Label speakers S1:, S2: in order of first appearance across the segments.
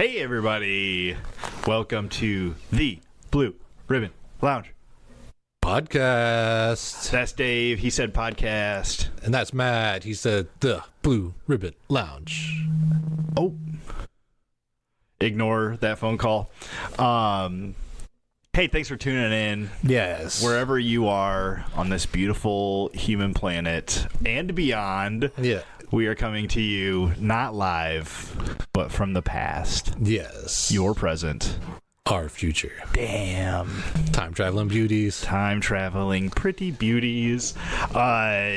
S1: Hey everybody, welcome to the Blue Ribbon Lounge
S2: podcast.
S1: That's Dave, he said podcast.
S2: And that's Matt, he said the Blue Ribbon Lounge.
S1: Oh, ignore that phone call. Hey, thanks for tuning in.
S2: Yes.
S1: Wherever you are on this beautiful human planet and beyond.
S2: Yeah.
S1: We are coming to you not live, but from the past.
S2: Yes.
S1: Your present.
S2: Our future.
S1: Damn.
S2: Time traveling beauties.
S1: Time traveling pretty beauties. How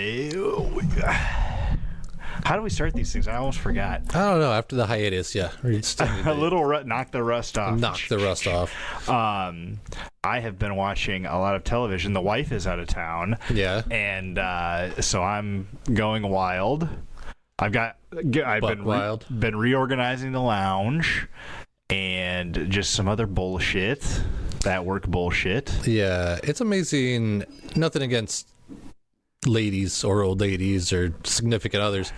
S1: do we start these things? I almost forgot.
S2: I don't know. After the hiatus, yeah.
S1: A little knock the rust off.
S2: Knock the rust off.
S1: I have been watching a lot of television. The wife is out of town.
S2: Yeah.
S1: And so I'm going wild. I've been reorganizing the lounge and just some other bullshit. That work bullshit.
S2: Yeah. It's amazing. Nothing against ladies or old ladies or significant others.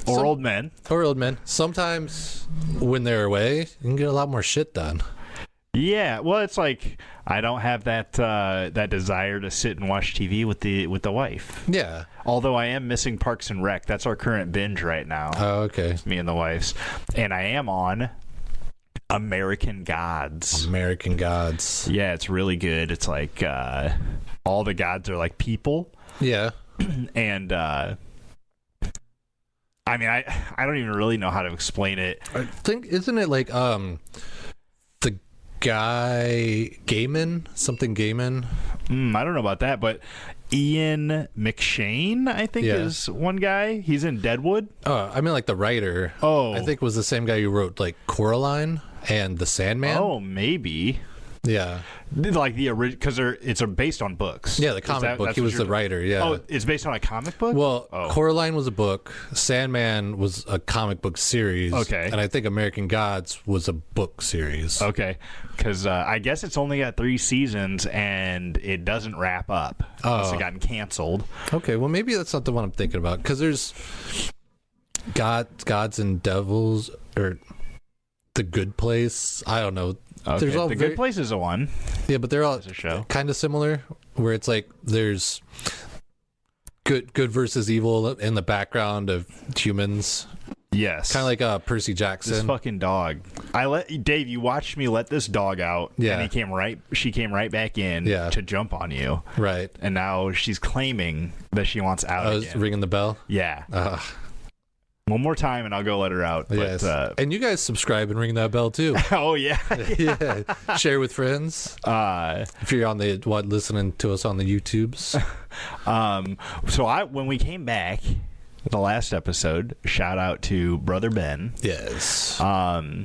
S1: Or old men.
S2: Or old men. Sometimes when they're away, you can get a lot more shit done.
S1: Yeah, well, it's like I don't have that desire to sit and watch TV with the wife.
S2: Yeah.
S1: Although I am missing Parks and Rec. That's our current binge right now.
S2: Oh, okay.
S1: Me and the wife's. And I am on American Gods.
S2: American Gods.
S1: Yeah, it's really good. It's like all the gods are like people.
S2: Yeah.
S1: And I mean, I don't even really know how to explain it.
S2: I think, isn't it like the guy Gaiman? Something Gaiman?
S1: I don't know about that, but Ian McShane, I think, is one guy. He's in Deadwood.
S2: Oh, I mean like the writer.
S1: Oh.
S2: I think was the same guy who wrote like Coraline and The Sandman.
S1: Oh, maybe.
S2: Yeah.
S1: Like the original, because it's based on books.
S2: Yeah, the comic book. He was the writer, yeah.
S1: Oh, it's based on a comic book?
S2: Well, Coraline was a book. Sandman was a comic book series.
S1: Okay.
S2: And I think American Gods was a book series.
S1: Okay. Because I guess it's only got 3 seasons, and it doesn't wrap up. It's gotten canceled.
S2: Okay, well, maybe that's not the one I'm thinking about. Because there's Gods and Devils, or The Good Place. I don't know.
S1: Okay, The Good Place is a one.
S2: Yeah, but they're all kind of similar, where it's like there's good versus evil in the background of humans.
S1: Yes.
S2: Kind of like Percy Jackson.
S1: This fucking dog. Dave, you watched me let this dog out, and she came right back in to jump on you.
S2: Right.
S1: And now she's claiming that she wants out again.
S2: I was ringing the bell?
S1: Yeah. One more time and I'll go let her out.
S2: Yes.
S1: But,
S2: and you guys subscribe and ring that bell too.
S1: Oh, yeah.
S2: Yeah. Share with friends. If you're listening to us on the YouTubes.
S1: So when we came back, the last episode, shout out to Brother Ben.
S2: Yes.
S1: I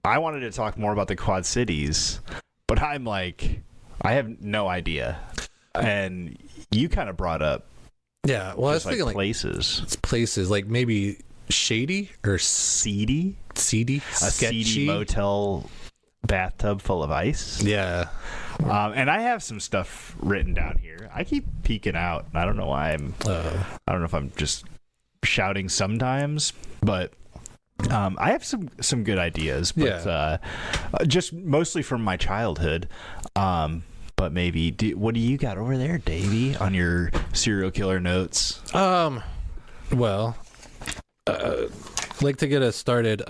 S1: wanted to talk more about the Quad Cities, but I'm like, I have no idea. And you kind of brought up.
S2: Yeah, well, I was thinking
S1: places.
S2: It's places like maybe shady or
S1: seedy,
S2: sketchy.
S1: A seedy motel bathtub full of ice.
S2: Yeah,
S1: and I have some stuff written down here. I keep peeking out. I don't know why I don't know if I'm just shouting sometimes, but I have some good ideas. But just mostly from my childhood. But maybe, what do you got over there, Davey, on your serial killer notes?
S2: Well, like to get us started,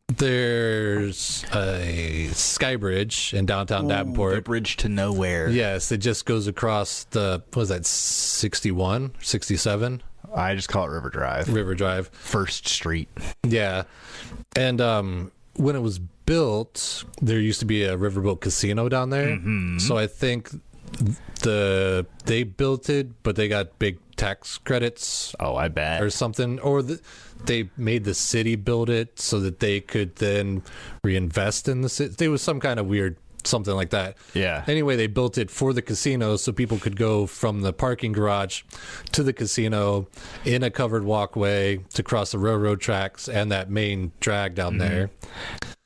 S2: there's a sky bridge in downtown Davenport.
S1: The bridge to nowhere.
S2: Yes, it just goes across the, what was that, 61, 67?
S1: I just call it River Drive.
S2: River Drive.
S1: First Street. Yeah.
S2: And when it was built, there used to be a riverboat casino down there. Mm-hmm. So I think they built it, but they got big tax credits.
S1: Oh, I bet.
S2: Or something. Or they made the city build it so that they could then reinvest in the city. There was some kind of weird something like that.
S1: Yeah.
S2: Anyway, they built it for the casino so people could go from the parking garage to the casino in a covered walkway to cross the railroad tracks and that main drag down there.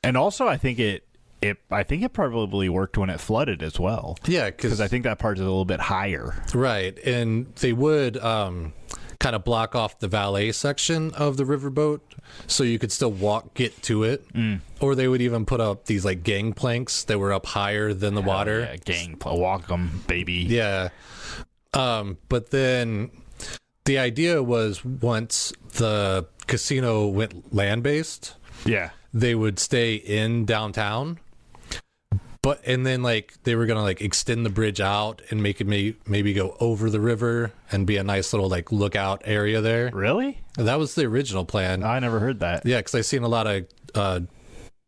S1: And also, I think it probably worked when it flooded as well.
S2: Yeah,
S1: because I think that part is a little bit higher.
S2: Right, and they would, kind of block off the valet section of the riverboat so you could still get to it. Or they would even put up these like gangplanks that were up higher than the water.
S1: Yeah, walk 'em, baby.
S2: Yeah. But then the idea was once the casino went land-based, they would stay in downtown. And then like they were gonna like extend the bridge out and make it maybe go over the river and be a nice little like lookout area there.
S1: Really?
S2: That was the original plan.
S1: I never heard that.
S2: Yeah, because I've seen a lot of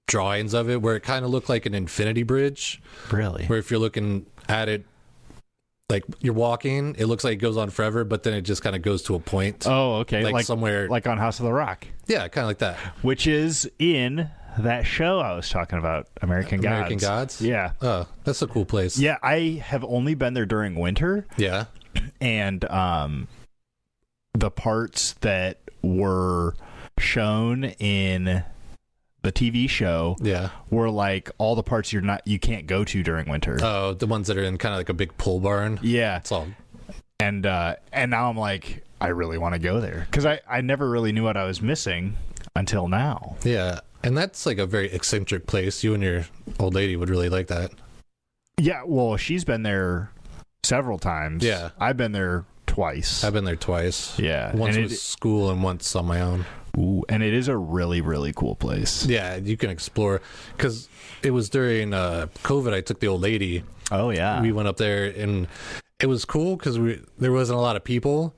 S2: drawings of it where it kind of looked like an infinity bridge.
S1: Really?
S2: Where if you're looking at it, like you're walking, it looks like it goes on forever, but then it just kind of goes to a point.
S1: Oh, okay.
S2: Like somewhere,
S1: like on House of the Rock.
S2: Yeah, kind of like that.
S1: Which is in that show I was talking about, American Gods. Yeah.
S2: Oh, that's a cool place.
S1: Yeah, I have only been there during winter.
S2: Yeah.
S1: And the parts that were shown in the TV show were like all the parts you can't go to during winter.
S2: Oh, the ones that are in kind of like a big pole barn.
S1: Yeah.
S2: It's all.
S1: And now I'm like, I really want to go there because I never really knew what I was missing until now.
S2: Yeah. And that's like a very eccentric place. You and your old lady would really like that.
S1: Yeah, well, she's been there several times.
S2: Yeah.
S1: I've been there twice.
S2: I've been there twice.
S1: Yeah.
S2: Once with school and once on my own.
S1: Ooh, and it is a really, really cool place.
S2: Yeah, you can explore. Because it was during COVID, I took the old lady.
S1: Oh, yeah.
S2: We went up there, and it was cool because there wasn't a lot of people.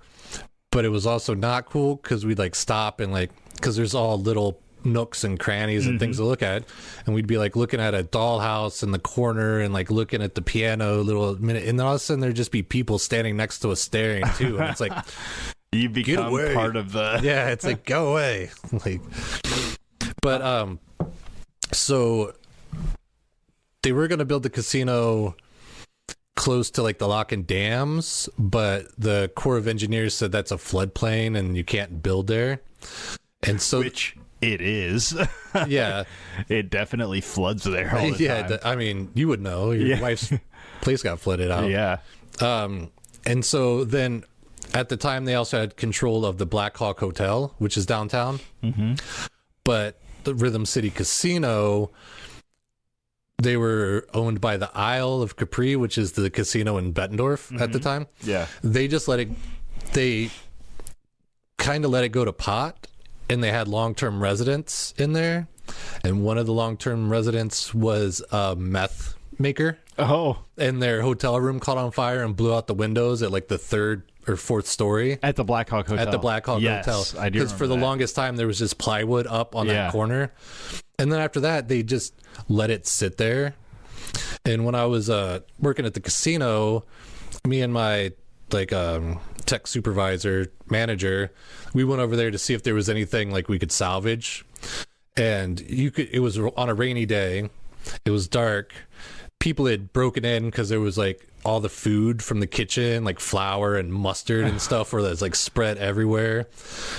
S2: But it was also not cool because we'd like stop and like, because there's all little nooks and crannies and things to look at, and we'd be like looking at a dollhouse in the corner and like looking at the piano a little minute, and then all of a sudden there'd just be people standing next to us staring too, and it's like
S1: you become part of the
S2: it's like go away. Like, but so they were going to build the casino close to like the lock and dams, but the Corps of Engineers said that's a floodplain and you can't build there, and so
S1: which it is.
S2: Yeah.
S1: It definitely floods there all the time.
S2: I mean, you would know. Your wife's place got flooded out.
S1: Yeah.
S2: And so then at the time, they also had control of the Black Hawk Hotel, which is downtown. Mm-hmm. But the Rhythm City Casino, they were owned by the Isle of Capri, which is the casino in Bettendorf at the time.
S1: Yeah.
S2: They just they kind of let it go to pot. And they had long-term residents in there. And one of the long-term residents was a meth maker.
S1: Oh.
S2: And their hotel room caught on fire and blew out the windows at like the 3rd or 4th story.
S1: At the Black Hawk Hotel.
S2: At the Black Hawk Hotel.
S1: I do.
S2: Because for the longest time, there was just plywood up on that corner. And then after that, they just let it sit there. And when I was working at the casino, me and my tech supervisor manager, we went over there to see if there was anything like we could salvage. And it was on a rainy day, it was dark, people had broken in because there was like all the food from the kitchen, like flour and mustard and stuff, where that's like spread everywhere,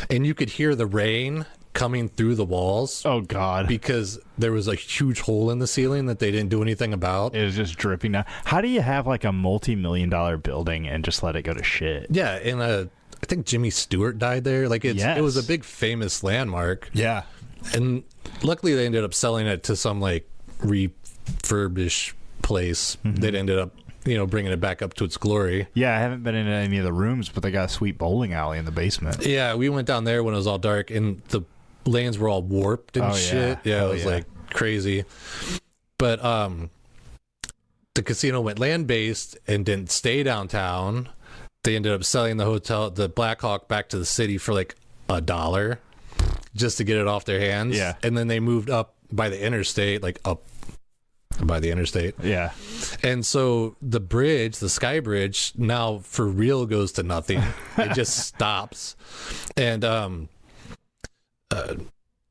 S2: and you could hear the rain coming through the walls.
S1: Oh God.
S2: Because there was a huge hole in the ceiling that they didn't do anything about.
S1: It was just dripping down. How do you have like a multi-million-dollar building and just let it go to shit?
S2: Yeah, and I think Jimmy Stewart died there. Like it was a big famous landmark.
S1: Yeah.
S2: And luckily they ended up selling it to some like refurbished place that ended up bringing it back up to its glory.
S1: Yeah, I haven't been in any of the rooms, but they got a sweet bowling alley in the basement.
S2: Yeah, we went down there when it was all dark and the lanes were all warped and shit. Yeah, it was like crazy. But the casino went land-based and didn't stay downtown. They ended up selling the hotel, the Black Hawk, back to the city for like $1 just to get it off their hands.
S1: Yeah.
S2: And then they moved up by the interstate, Yeah. And so the bridge, the Sky Bridge, now for real goes to nothing. It just stops. And a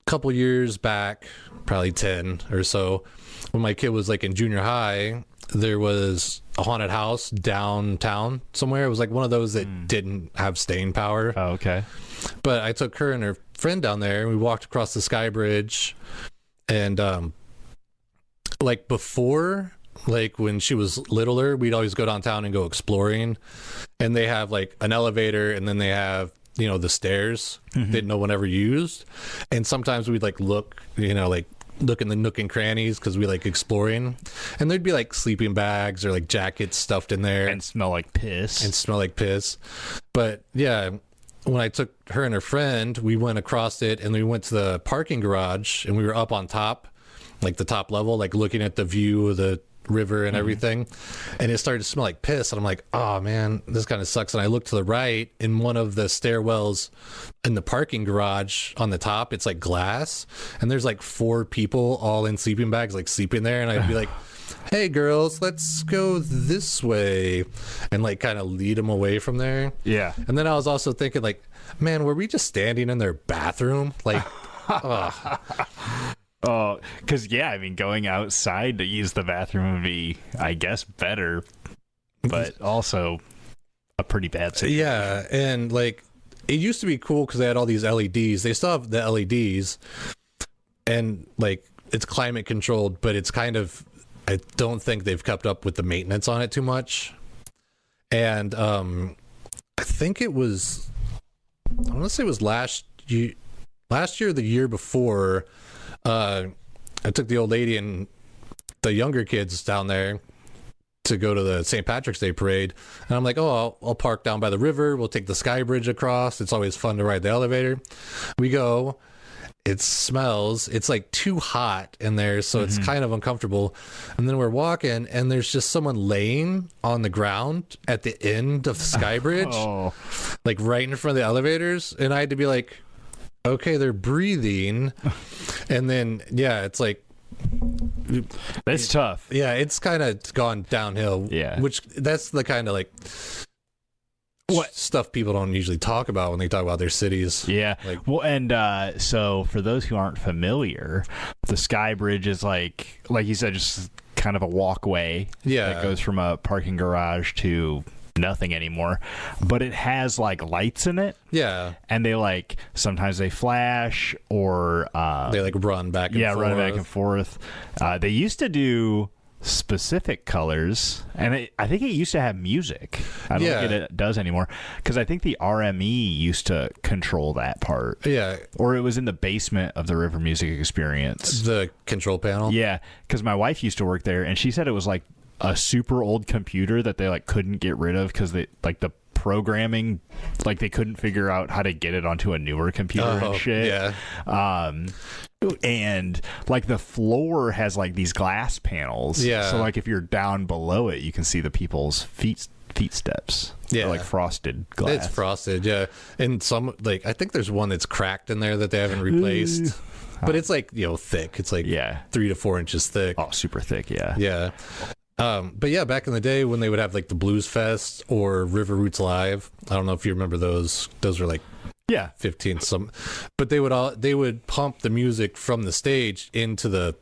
S2: couple years back, probably 10 or so, when my kid was like in junior high, there was a haunted house downtown somewhere. It was like one of those that didn't have staying power.
S1: Oh, okay.
S2: But I took her and her friend down there, and we walked across the Sky Bridge. And like before, like when she was littler, we'd always go downtown and go exploring. And they have like an elevator, and then they have the stairs that no one ever used. And sometimes we'd like look in the nook and crannies because we like exploring, and there'd be like sleeping bags or like jackets stuffed in there
S1: and smell like piss.
S2: But yeah, when I took her and her friend, we went across it and we went to the parking garage, and we were up on top, like the top level, like looking at the view of the river and everything, and it started to smell like piss, and I'm like, oh man, this kind of sucks. And I looked to the right, in one of the stairwells in the parking garage on the top, it's like glass, and there's like 4 people all in sleeping bags like sleeping there, and I'd be like, hey girls, let's go this way, and like kind of lead them away from there.
S1: Yeah.
S2: And then I was also thinking like, man, were we just standing in their bathroom? Like
S1: Oh, because, yeah, I mean, going outside to use the bathroom would be, I guess, better, but also a pretty bad situation.
S2: Yeah, and, like, it used to be cool because they had all these LEDs. They still have the LEDs, and, like, it's climate controlled, but it's kind of, I don't think they've kept up with the maintenance on it too much. And I think it was, I want to say it was last year or the year before, I took the old lady and the younger kids down there to go to the St. Patrick's Day parade, and I'm like, oh, I'll park down by the river, we'll take the sky bridge across, it's always fun to ride the elevator. We go, it smells, it's like too hot in there, so it's kind of uncomfortable. And then we're walking, and there's just someone laying on the ground at the end of the sky bridge, like right in front of the elevators, and I had to be like, okay, they're breathing. And then, yeah, it's like,
S1: that's tough.
S2: Yeah, it's kind of gone downhill.
S1: Yeah.
S2: Which, that's the kind of like what stuff people don't usually talk about when they talk about their cities.
S1: Yeah.
S2: Like,
S1: well, and so for those who aren't familiar, the Sky Bridge is like you said, just kind of a walkway that goes from a parking garage to nothing anymore, but it has like lights in it.
S2: Yeah.
S1: And they like, sometimes they flash, or
S2: they like run back and forth.
S1: Run back and forth. They used to do specific colors, and I think it used to have music. I don't think it does anymore, because I think the RME used to control that part.
S2: Yeah.
S1: Or it was in the basement of the River Music Experience.
S2: The control panel.
S1: Yeah, because my wife used to work there, and she said it was like a super old computer that they like couldn't get rid of because they like the programming, like they couldn't figure out how to get it onto a newer computer and shit.
S2: Yeah.
S1: And like the floor has like these glass panels.
S2: Yeah.
S1: So like if you're down below it, you can see the people's feet steps.
S2: Yeah.
S1: Or like frosted glass.
S2: It's frosted, yeah. And some, like, I think there's one that's cracked in there that they haven't replaced. But it's like, thick. It's like 3 to 4 inches thick.
S1: Oh, super thick, yeah.
S2: Yeah. But yeah, back in the day when they would have like the Blues Fest or River Roots Live, I don't know if you remember those. Those were like 15 some, but they would pump the music from the stage into the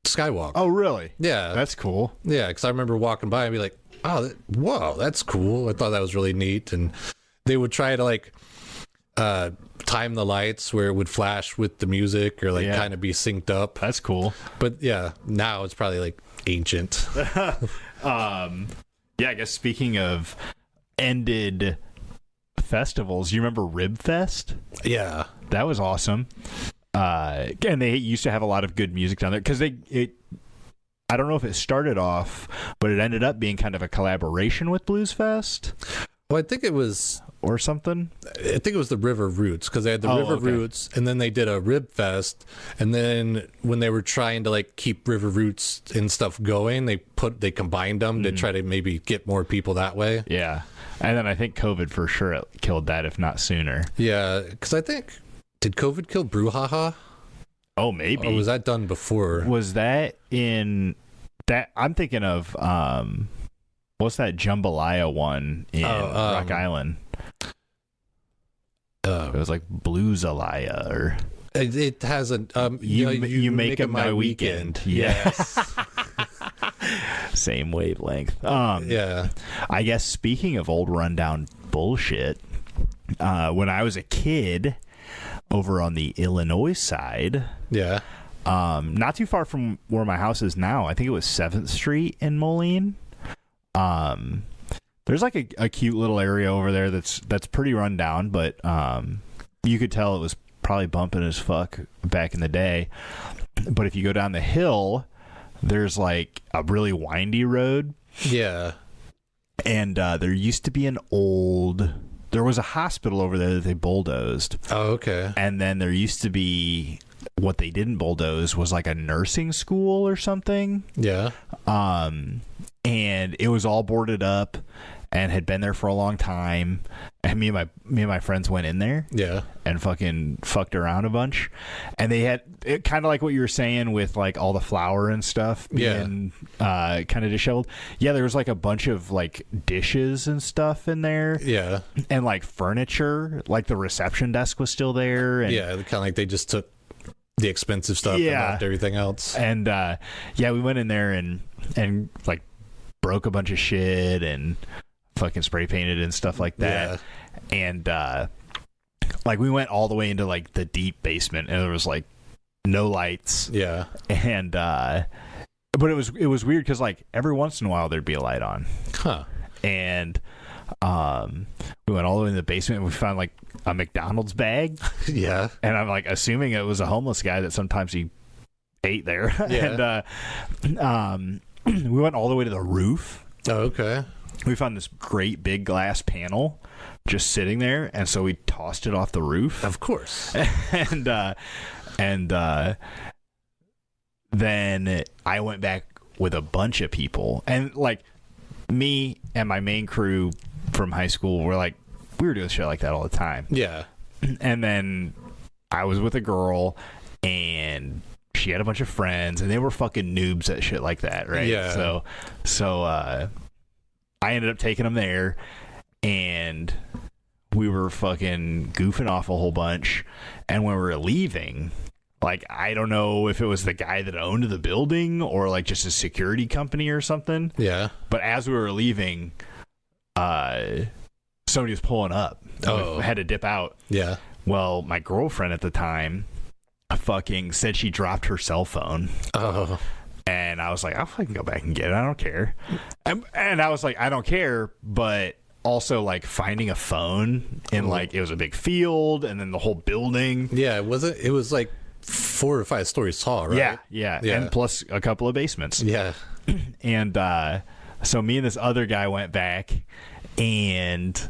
S2: skywalk.
S1: Oh, really?
S2: Yeah,
S1: that's cool.
S2: Yeah, because I remember walking by and be like, "Oh, whoa, that's cool." I thought that was really neat, and they would try to like time the lights where it would flash with the music or like kind of be synced up.
S1: That's cool.
S2: But yeah, now it's probably like ancient.
S1: I guess speaking of ended festivals, you remember Rib Fest?
S2: Yeah,
S1: that was awesome. And they used to have a lot of good music down there because I don't know if it started off, but it ended up being kind of a collaboration with Blues Fest.
S2: Well, I think it was,
S1: or something.
S2: I think it was the River Roots, because they had the River Roots, and then they did a Rib Fest, and then when they were trying to like keep River Roots and stuff going, they combined them to try to maybe get more people that way.
S1: Yeah, and then I think COVID for sure killed that, if not sooner. Yeah,
S2: because I think, did COVID kill Brouhaha?
S1: Oh, maybe.
S2: Or was that done before?
S1: Was that in that? I'm thinking of what's that jambalaya one in Rock Island? It was like Bluesalaya, or
S2: it has a
S1: you make it my weekend.
S2: Yes.
S1: Same wavelength.
S2: Yeah.
S1: I guess speaking of old rundown bullshit, when I was a kid over on the Illinois side, not too far from where my house is now, I think it was 7th Street in Moline. There's like a cute little area over there that's pretty run down, but you could tell it was probably bumping as fuck back in the day. But if you go down the hill, there's like a really windy road.
S2: Yeah.
S1: And there used to be there was a hospital over there that they bulldozed.
S2: Oh, okay.
S1: And then there used to be, what they didn't bulldoze was like a nursing school or something.
S2: Yeah.
S1: And it was all boarded up and had been there for a long time. And me and my friends went in there.
S2: Yeah.
S1: And fucking fucked around a bunch. And they had it kind of like what you were saying with like all the flour and stuff being kind of disheveled. Yeah, there was like a bunch of like dishes and stuff in there.
S2: Yeah. And
S1: like furniture, like the reception desk was still there. And
S2: yeah, kind of like they just took the expensive stuff and left everything else.
S1: And we went in there and like broke a bunch of shit and fucking spray painted and stuff like that. Yeah. And like we went all the way into like the deep basement and there was like no lights.
S2: Yeah.
S1: And but it was weird because like every once in a while there'd be a light on.
S2: Huh.
S1: And we went all the way in the basement and we found like a McDonald's bag.
S2: Yeah.
S1: And I'm like assuming it was a homeless guy that sometimes he ate there.
S2: Yeah.
S1: And we went all the way to the roof.
S2: Oh, okay.
S1: We found this great big glass panel just sitting there, and so we tossed it off the roof.
S2: Of course.
S1: and then I went back with a bunch of people, and like me and my main crew from high school were like, we were doing shit like that all the time.
S2: Yeah.
S1: And then I was with a girl, and she had a bunch of friends, and they were fucking noobs at shit like that, right?
S2: Yeah.
S1: So I ended up taking them there, and we were fucking goofing off a whole bunch. And when we were leaving, like, I don't know if it was the guy that owned the building or like just a security company or something.
S2: Yeah.
S1: But as we were leaving, somebody was pulling up.
S2: Oh.
S1: We had to dip out.
S2: Yeah.
S1: Well, my girlfriend at the time fucking said she dropped her cell phone.
S2: Oh.
S1: And I was like, I'll fucking go back and get it. I don't care. And I was like, I don't care, but also like finding a phone in like, it was a big field and then the whole building.
S2: Yeah, it was like 4 or 5 stories tall, right?
S1: Yeah. And plus a couple of basements.
S2: Yeah.
S1: And so me and this other guy went back and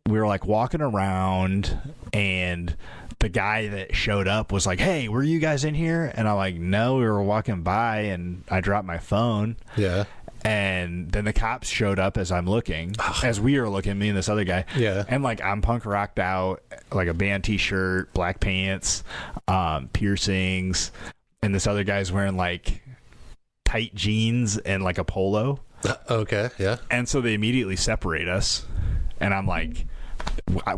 S1: we were like walking around, and the guy that showed up was like, hey, were you guys in here? And I'm like, no, we were walking by and I dropped my phone.
S2: Yeah.
S1: And then the cops showed up as I'm looking, as we were looking, me and this other guy.
S2: Yeah.
S1: And like I'm punk rocked out, like a band t-shirt, black pants, piercings, and this other guy's wearing like tight jeans and like a polo.
S2: Okay, yeah.
S1: And so they immediately separate us. And I'm like,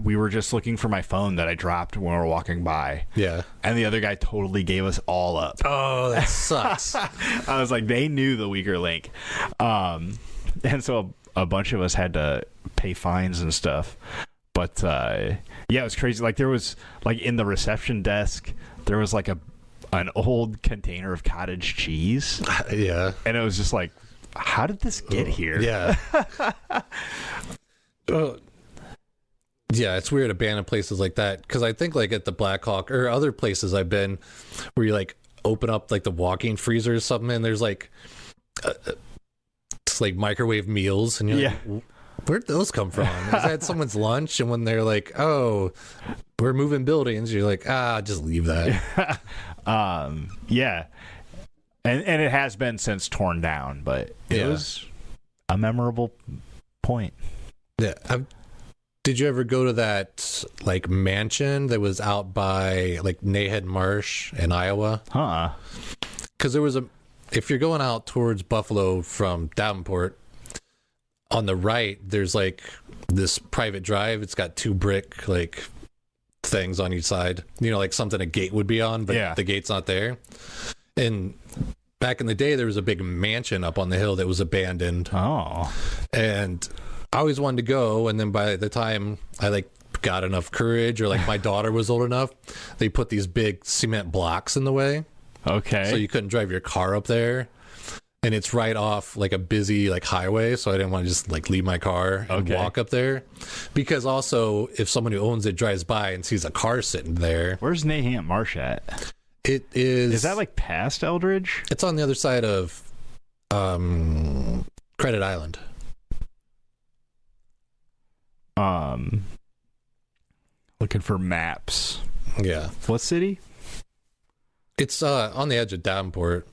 S1: we were just looking for my phone that I dropped when we were walking by.
S2: Yeah.
S1: And the other guy totally gave us all up.
S2: Oh, that sucks.
S1: I was like, they knew the weaker link. And so a bunch of us had to pay fines and stuff. But yeah, it was crazy. Like there was like in the reception desk, there was like an old container of cottage cheese.
S2: Yeah.
S1: And it was just like, how did this get here?
S2: Yeah. Yeah, it's weird abandoned places like that, because I think like at the Black Hawk or other places I've been where you like open up like the walk-in freezer or something and there's like it's like microwave meals and you're like, where'd those come from? Is that someone's lunch? And when they're like, oh, we're moving buildings, you're like, just leave that.
S1: Yeah. And it has been since torn down, but it was a memorable point.
S2: Yeah. Did you ever go to that like mansion that was out by like Nahad Marsh in Iowa?
S1: Huh.
S2: Because there was if you're going out towards Buffalo from Davenport, on the right, there's like this private drive. It's got 2 brick like things on each side, you know, like something a gate would be on, but the gate's not there. And back in the day, there was a big mansion up on the hill that was abandoned.
S1: Oh.
S2: And I always wanted to go, and then by the time I like got enough courage, or like my daughter was old enough, they put these big cement blocks in the way.
S1: Okay.
S2: So you couldn't drive your car up there. and it's right off like a busy like highway, so I didn't want to just like leave my car and walk up there, because also if someone who owns it drives by and sees a car sitting there.
S1: Where's Nahant Marsh at?
S2: It is
S1: that like past Eldridge?
S2: It's on the other side of Credit Island.
S1: Looking for maps.
S2: Yeah.
S1: What city?
S2: It's on the edge of Davenport.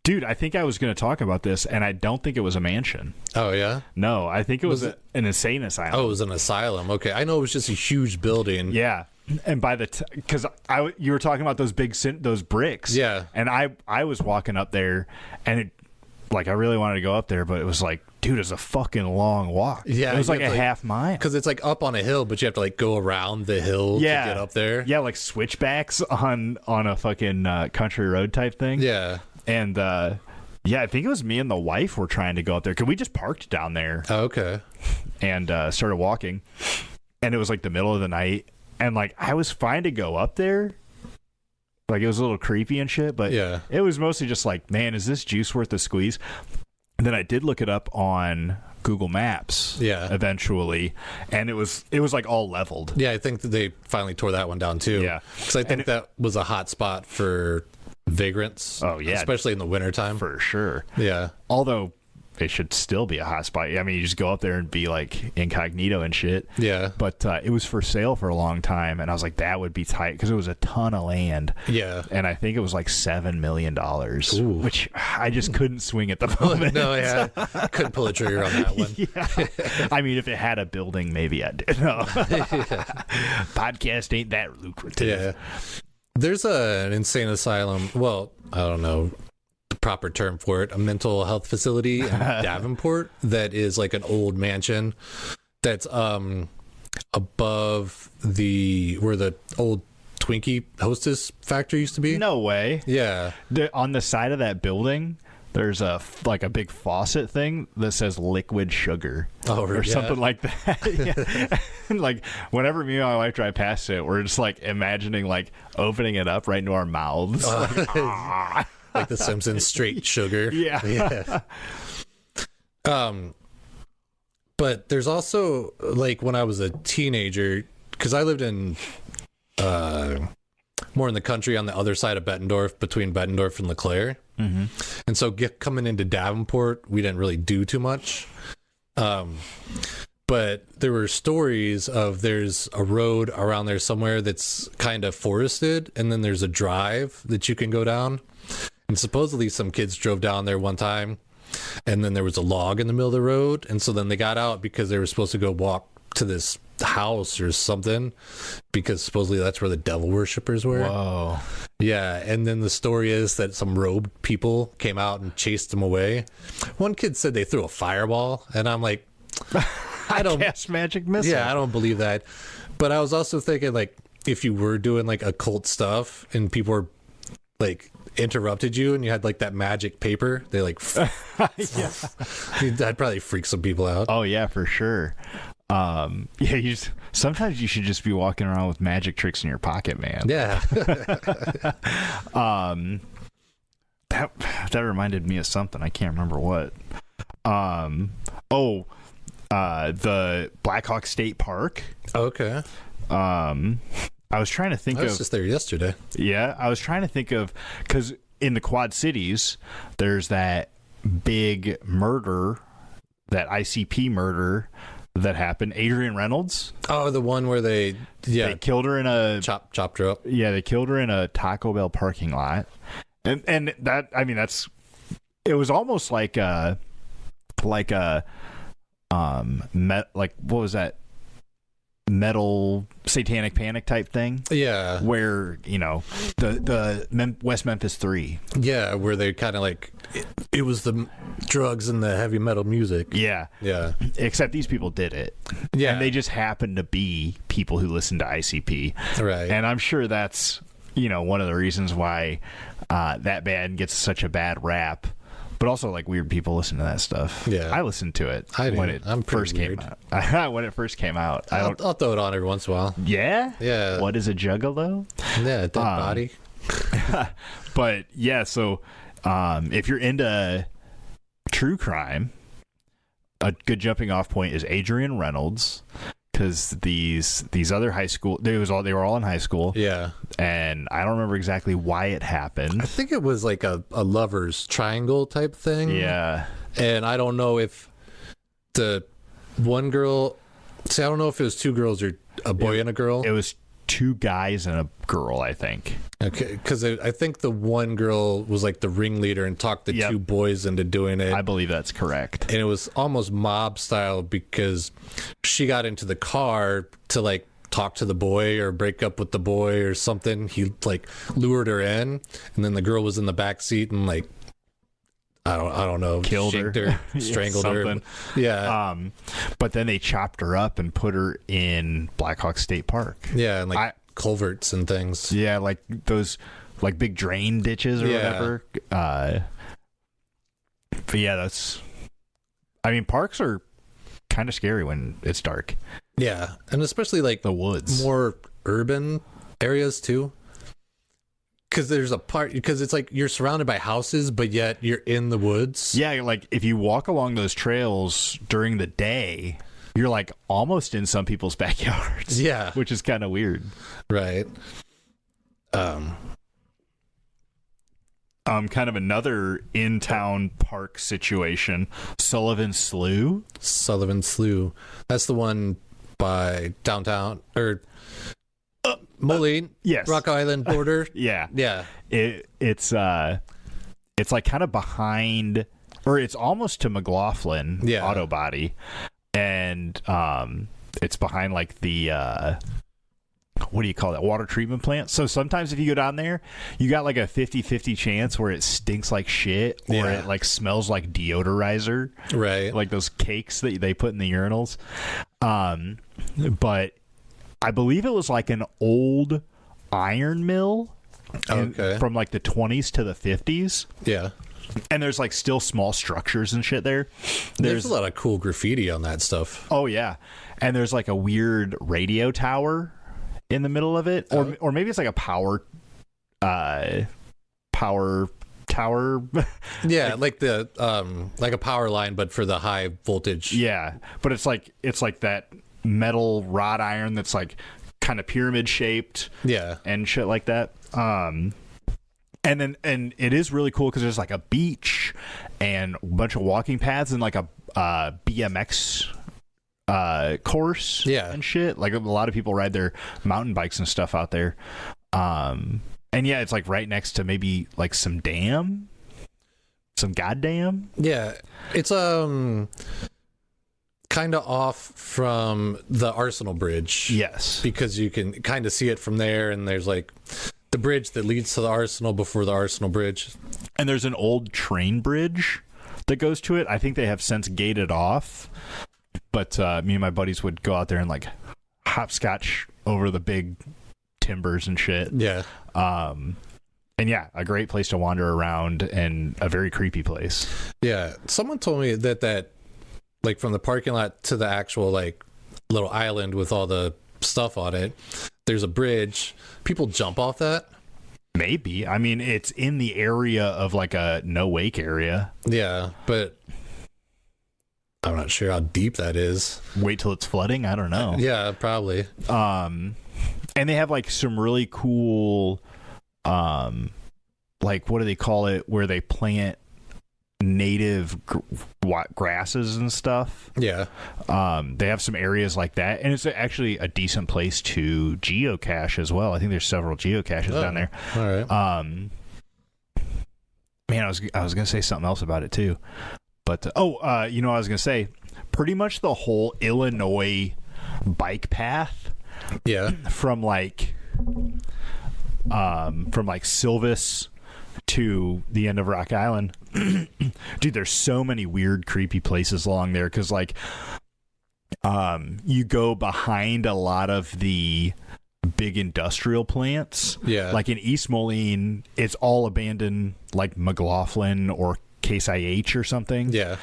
S1: Dude, I think I was going to talk about this, and I don't think it was a mansion.
S2: Oh, yeah?
S1: No, I think it was an insane asylum.
S2: Oh, it was an asylum. Okay. I know it was just a huge building.
S1: Yeah. And by the because you were talking about those those bricks.
S2: Yeah.
S1: And I was walking up there, and it, like, I really wanted to go up there, but it was like, dude, it's a fucking long walk. Yeah. It was like a half mile.
S2: Because it's like up on a hill, but you have to like go around the hill to get up there.
S1: Yeah, like switchbacks on a fucking country road type thing.
S2: Yeah.
S1: And yeah, I think it was me and the wife were trying to go up there, because we just parked down there.
S2: Oh, okay.
S1: And started walking, and it was like the middle of the night, and like I was fine to go up there. Like, it was a little creepy and shit, but
S2: yeah,
S1: it was mostly just like, man, is this juice worth the squeeze? And then I did look it up on Google Maps.
S2: Yeah.
S1: Eventually, and it was like all leveled.
S2: Yeah, I think that they finally tore that one down too.
S1: Yeah,
S2: because I think that was a hot spot for vagrants.
S1: Oh yeah,
S2: especially in the wintertime.
S1: For sure.
S2: Yeah.
S1: Although it should still be a hot spot. I mean, you just go up there and be like incognito and shit.
S2: Yeah.
S1: But it was for sale for a long time, and I was like, that would be tight, because it was a ton of land.
S2: Yeah.
S1: And I think it was like $7 million, which I just couldn't swing at the moment.
S2: No, yeah. Couldn't pull a trigger on that one.
S1: Yeah. I mean, if it had a building, maybe I did. No. Podcast ain't that lucrative.
S2: Yeah. There's an insane asylum. Well, I don't know the proper term for it. A mental health facility in Davenport that is like an old mansion that's above where the old Twinkie Hostess factory used to be.
S1: No way.
S2: Yeah.
S1: On the side of that building, there's a big faucet thing that says liquid sugar or something like that. Yeah. And like, whenever me and my wife drive past it, we're just like imagining like opening it up right into our mouths.
S2: Like the Simpsons, straight sugar.
S1: Yeah.
S2: But there's also, like, when I was a teenager, because I lived in more in the country on the other side of Bettendorf, between Bettendorf and LeClaire. Mm-hmm. And so coming into Davenport, we didn't really do too much. But there were stories of there's a road around there somewhere that's kind of forested, and then there's a drive that you can go down. And supposedly some kids drove down there one time, and then there was a log in the middle of the road, and so then they got out because they were supposed to go walk to this house or something, because supposedly that's where the devil worshippers were.
S1: Whoa.
S2: Yeah, and then the story is that some robed people came out and chased them away. One kid said they threw a fireball, and I'm like, I don't
S1: cast magic missile.
S2: Yeah, I don't believe that. But I was also thinking, like, if you were doing like occult stuff and people were like interrupted you and you had like that magic paper, they like that'd probably freak some people out.
S1: Oh yeah, for sure. Yeah, sometimes you should just be walking around with magic tricks in your pocket, man.
S2: Yeah.
S1: That reminded me of something. I can't remember what. The Blackhawk State Park.
S2: Okay.
S1: I was trying to think
S2: I was just there yesterday.
S1: Yeah, I was trying to think of, because in the Quad Cities, there's that big murder, that ICP murder that happened. Adrienne Reynolds.
S2: Oh, the one where they
S1: killed her in a
S2: chopped her up.
S1: Yeah, they killed her in a Taco Bell parking lot, and that, I mean, it was almost like what was that? Metal Satanic Panic type thing.
S2: Yeah,
S1: where, you know, the West Memphis 3.
S2: Yeah, where they kind of like it was the drugs and the heavy metal music.
S1: Yeah. Except these people did it.
S2: Yeah,
S1: and they just happened to be people who listened to ICP.
S2: Right.
S1: And I'm sure that's, you know, one of the reasons why that band gets such a bad rap. But also, like, weird people listen to that stuff.
S2: Yeah,
S1: I listened to it
S2: when
S1: it first came out. When it first came out,
S2: I'll throw it on every once in a while.
S1: Yeah.
S2: Yeah.
S1: What is a juggalo?
S2: Yeah, a dead body.
S1: But yeah, so if you're into true crime, a good jumping off point is Adrian Reynolds, because these other high school, they were all in high school.
S2: Yeah.
S1: And I don't remember exactly why it happened.
S2: I think it was like a lover's triangle type thing.
S1: Yeah.
S2: And I don't know if the one girl, I don't know if it was two girls or a boy and a girl.
S1: It was two guys and a girl, I think.
S2: Okay, because I think the one girl was like the ringleader and talked the two boys into doing it.
S1: I believe that's correct.
S2: And it was almost mob style because she got into the car to like talk to the boy or break up with the boy or something. He like lured her in, and then the girl was in the back seat and like I don't know,
S1: killed her,
S2: strangled her. Yeah.
S1: But then they chopped her up and put her in Black Hawk State Park.
S2: Yeah, and like culverts and things.
S1: Yeah, like those like big drain ditches or whatever. But yeah, parks are kind of scary when it's dark.
S2: Yeah, and especially like
S1: the woods,
S2: more urban areas too. Because there's a part, because it's like you're surrounded by houses, but yet you're in the woods.
S1: Yeah, like if you walk along those trails during the day, you're like almost in some people's backyards.
S2: Yeah,
S1: which is kind of weird,
S2: right?
S1: Kind of another in-town park situation. Sullivan Slough. That's
S2: the one by downtown or Moline.
S1: Yes,
S2: Rock Island border.
S1: Yeah. It's like kind of behind, or it's almost to McLaughlin Auto Body, and it's behind like the what do you call that, water treatment plant. So sometimes if you go down there, you got like a 50-50 chance where it stinks like shit, or it like smells like deodorizer,
S2: right?
S1: Like those cakes that they put in the urinals. But I believe it was like an old iron mill from like the 20s to the 50s.
S2: Yeah.
S1: And there's like still small structures and shit there.
S2: There's a lot of cool graffiti on that stuff.
S1: Oh, yeah. And there's like a weird radio tower in the middle of it. Or maybe it's like a power tower.
S2: Yeah, like the like a power line, but for the high voltage.
S1: Yeah. But it's like that metal wrought iron that's like kind of pyramid shaped, and shit like that. And it is really cool because there's like a beach and a bunch of walking paths and like a BMX course, and shit. Like a lot of people ride their mountain bikes and stuff out there. And yeah, it's like right next to maybe like some goddamn.
S2: Yeah, it's kind of off from the Arsenal Bridge.
S1: Yes.
S2: Because you can kind of see it from there, and there's like the bridge that leads to the Arsenal before the Arsenal Bridge.
S1: And there's an old train bridge that goes to it. I think they have since gated off. But me and my buddies would go out there and like hopscotch over the big timbers and shit.
S2: Yeah.
S1: And yeah, a great place to wander around and a very creepy place.
S2: Yeah. Someone told me that like from the parking lot to the actual like little island with all the stuff on it, there's a bridge. People jump off that.
S1: Maybe. I mean, it's in the area of like a no wake area.
S2: Yeah, but I'm not sure how deep that is.
S1: Wait till it's flooding? I don't know.
S2: Yeah, probably.
S1: And they have like some really cool like what do they call it, where they plant native grasses and stuff.
S2: Yeah.
S1: They have some areas like that, and it's actually a decent place to geocache as well. I think there's several geocaches down there.
S2: All right.
S1: Man, I was gonna say something else about it too, but you know what I was gonna say? Pretty much the whole Illinois bike path.
S2: Yeah.
S1: From like Silvis to the end of Rock Island. Dude, there's so many weird, creepy places along there, because like you go behind a lot of the big industrial plants.
S2: Yeah.
S1: Like in East Moline, it's all abandoned, like McLaughlin or Case IH or something.
S2: Yeah.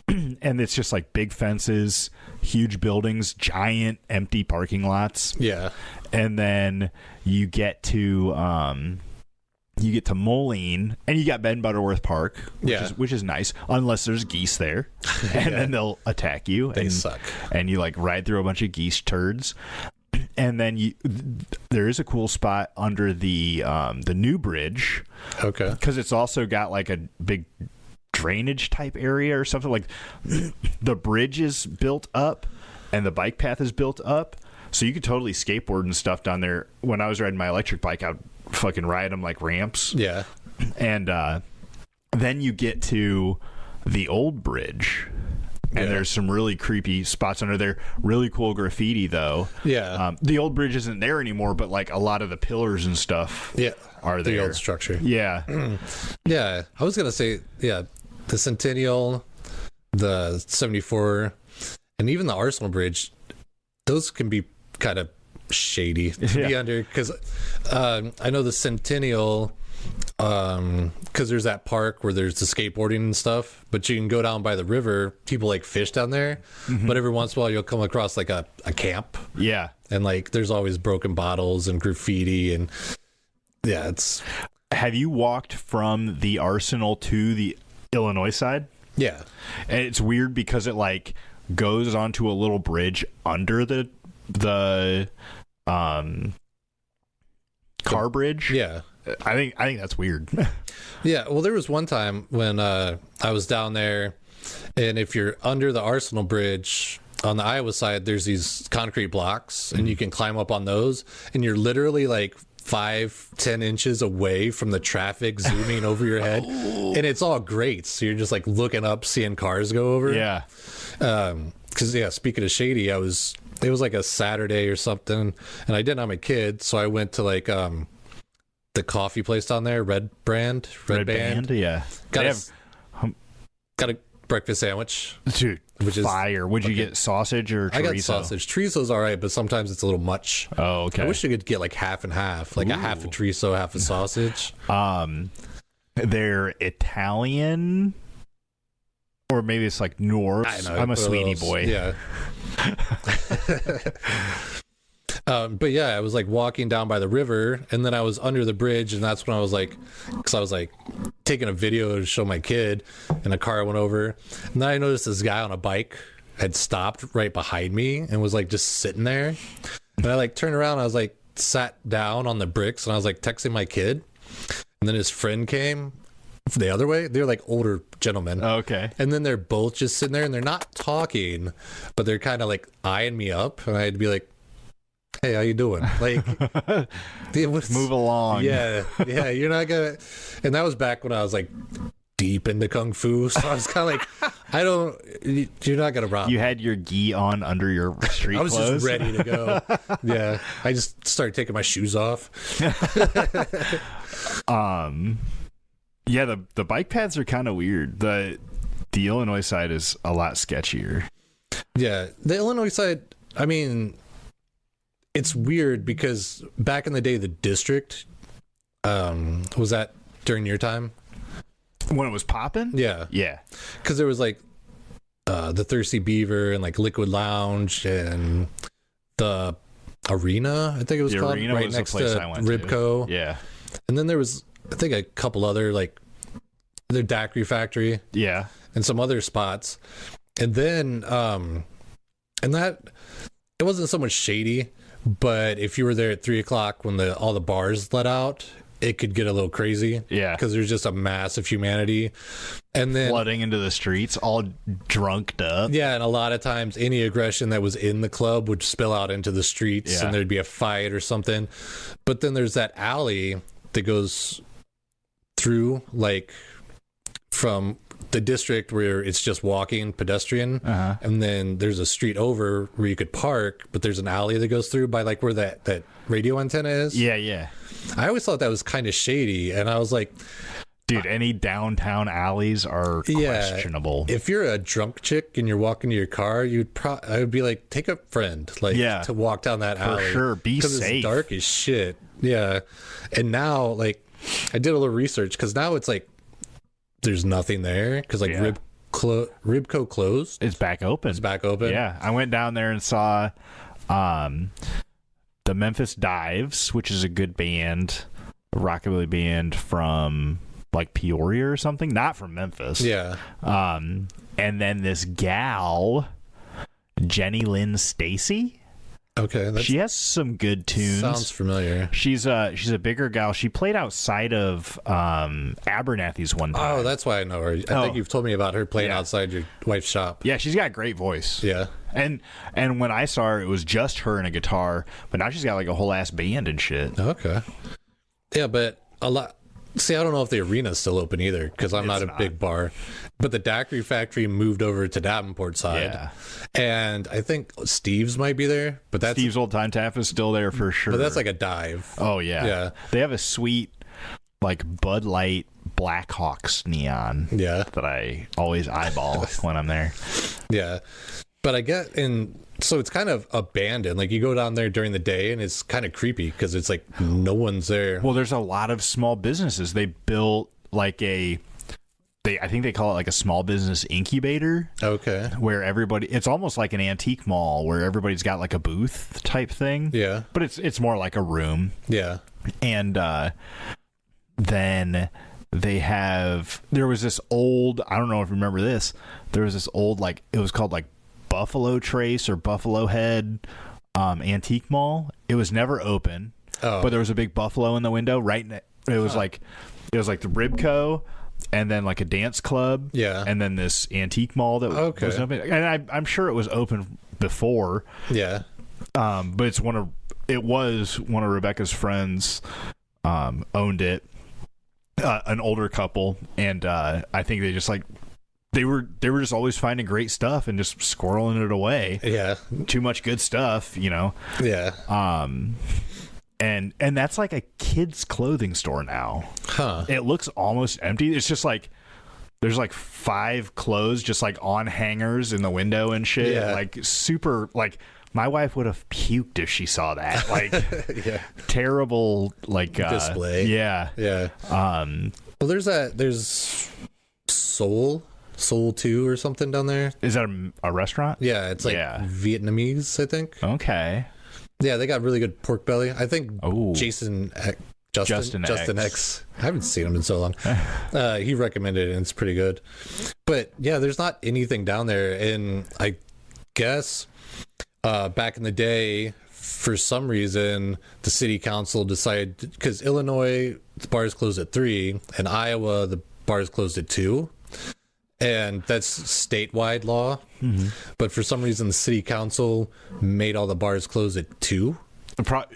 S1: And it's just like big fences, huge buildings, giant empty parking lots.
S2: Yeah.
S1: And then you get to you get to Moline, and you got Ben Butterworth Park, which is nice, unless there's geese there, and then they'll attack you.
S2: They suck.
S1: And you like ride through a bunch of geese turds, and then there is a cool spot under the new bridge,
S2: okay,
S1: because it's also got like a big drainage type area or something. Like the bridge is built up, and the bike path is built up, so you could totally skateboard and stuff down there. When I was riding my electric bike, I'd fucking ride them like ramps.
S2: Yeah. And
S1: then you get to the old bridge, and there's some really creepy spots under there. Really cool graffiti, though.
S2: Yeah.
S1: The old bridge isn't there anymore, but like a lot of the pillars and stuff are there.
S2: The old structure.
S1: Yeah.
S2: Yeah. I was going to say, the Centennial, the 74, and even the Arsenal Bridge, those can be kind of shady to be under, because I know the Centennial, because there's that park where there's the skateboarding and stuff, but you can go down by the river. People like fish down there, but every once in a while you'll come across like a camp, and like there's always broken bottles and graffiti, and it's.
S1: Have you walked from the Arsenal to the Illinois side?
S2: Yeah.
S1: And it's weird because it like goes onto a little bridge under the car bridge.
S2: Yeah.
S1: I think that's weird.
S2: Yeah, well, there was one time when I was down there, and if you're under the Arsenal Bridge on the Iowa side, there's these concrete blocks, and you can climb up on those, and you're literally like 5-10 inches away from the traffic zooming over your head, and it's all great. So you're just like looking up, seeing cars go over.
S1: Yeah.
S2: Because speaking of shady, it was like a Saturday or something, and I didn't have my kid, so I went to like the coffee place down there, Red Band.
S1: Yeah.
S2: Got a breakfast sandwich,
S1: dude, which is fire. Would you get sausage or chorizo?
S2: I got sausage. Chorizo's all right, but sometimes it's a little much.
S1: Oh, okay.
S2: I wish you could get like half and half, like a half a chorizo, half a sausage.
S1: They're Italian, or maybe it's like Norse. I'm a Sweeney boy.
S2: Yeah. But yeah, I was like walking down by the river, and then I was under the bridge, and that's when I was like, because I was like taking a video to show my kid, and a car went over, and then I noticed this guy on a bike had stopped right behind me and was like just sitting there, and I like turned around, and I was like sat down on the bricks, and I was like texting my kid, and then his friend came the other way. They're like older gentlemen.
S1: Oh, okay.
S2: And then they're both just sitting there, and they're not talking, but they're kind of like eyeing me up, and I'd be like, hey, how you doing? Like,
S1: move along.
S2: Yeah, you're not gonna. And that was back when I was like deep into kung fu, so I was kind of like, you're not gonna rob me.
S1: You had your gi on under your street
S2: I was
S1: clothes.
S2: just ready to go. Yeah, I just started taking my shoes off.
S1: Yeah, the bike paths are kind of weird. The Illinois side is a lot sketchier.
S2: Yeah, the Illinois side, I mean, it's weird because back in the day, the district, was that during your time?
S1: When it was popping?
S2: Yeah.
S1: Yeah.
S2: Because there was like the Thirsty Beaver and like Liquid Lounge and the Arena, I think it was called, right next to Ribco.
S1: Yeah.
S2: And then there was, I think, a couple other, like the Daiquiri Factory.
S1: Yeah.
S2: And some other spots. And then, and that, it wasn't so much shady, but if you were there at 3:00 when all the bars let out, it could get a little crazy.
S1: Yeah.
S2: Because there's just a mass of humanity. And then
S1: flooding into the streets, all drunked up.
S2: Yeah, and a lot of times any aggression that was in the club would spill out into the streets, and there'd be a fight or something. But then there's that alley that goes through, like, from the district where it's just walking pedestrian, and then there's a street over where you could park, but there's an alley that goes through by like where that radio antenna is.
S1: Yeah.
S2: I always thought that was kind of shady, and I was like,
S1: dude, any downtown alleys are questionable.
S2: If you're a drunk chick and you're walking to your car, I would be like, take a friend, like, to walk down that alley.
S1: For sure, be safe.
S2: Because it's dark as shit. Yeah. And now, like, I did a little research, because now it's like there's nothing there, because like Ribco closed.
S1: It's back open. Yeah, I went down there and saw the Memphis Dives, which is a good band. rockabilly band from like Peoria or something, not from Memphis.
S2: Yeah.
S1: And then this gal, Jenny Lynn Stacy.
S2: Okay.
S1: She has some good tunes.
S2: Sounds familiar.
S1: She's a bigger gal. She played outside of Abernathy's one time.
S2: Oh, that's why I know her. I think you've told me about her playing outside your wife's shop.
S1: Yeah, she's got a great voice.
S2: Yeah.
S1: And when I saw her, it was just her and a guitar, but now she's got like a whole ass band and shit.
S2: Okay. Yeah, but a lot. See, I don't know if the arena's still open either because I'm not a big bar. But the Daiquiri Factory moved over to Davenport side.
S1: Yeah.
S2: And I think Steve's might be there. But that's
S1: Steve's Old Time Tap is still there for sure.
S2: But that's like a dive.
S1: Oh, yeah.
S2: Yeah.
S1: They have a sweet, like, Bud Light Blackhawks neon that I always eyeball when I'm there.
S2: Yeah. But I get so it's kind of abandoned. Like you go down there during the day and it's kind of creepy because it's like no one's there.
S1: Well, there's a lot of small businesses. They built like I think they call it like a small business incubator.
S2: Okay.
S1: Where it's almost like an antique mall where everybody's got like a booth type thing.
S2: Yeah.
S1: But it's more like a room.
S2: Yeah.
S1: And then there was this old, I don't know if you remember this, there was this old, like, it was called like Buffalo Trace or Buffalo Head antique mall. It was never open, but there was a big buffalo in the window it was like the Ribco and then like a dance club, and then this antique mall that was open. And I'm sure it was open before, but it was one of Rebecca's friends owned it, an older couple, and I think they just like they were just always finding great stuff and just squirreling it away. Yeah, too much good stuff, you know.
S2: Yeah.
S1: And that's like a kid's clothing store now.
S2: Huh.
S1: It looks almost empty. It's just like there's like 5 clothes just like on hangers in the window and shit. Yeah. Like super, like my wife would have puked if she saw that. Like terrible like
S2: display.
S1: Yeah.
S2: Yeah. Well, there's Soul 2 or something down there.
S1: Is that a restaurant?
S2: Yeah, it's like Vietnamese, I think.
S1: Okay.
S2: Yeah, they got really good pork belly. I think Justin X. I haven't seen him in so long. He recommended it, and it's pretty good. But yeah, there's not anything down there. And I guess back in the day, for some reason, the city council decided, because Illinois, the bars closed at 3, and Iowa, the bars closed at 2. And that's statewide law. Mm-hmm. But for some reason, the city council made all the bars close at 2.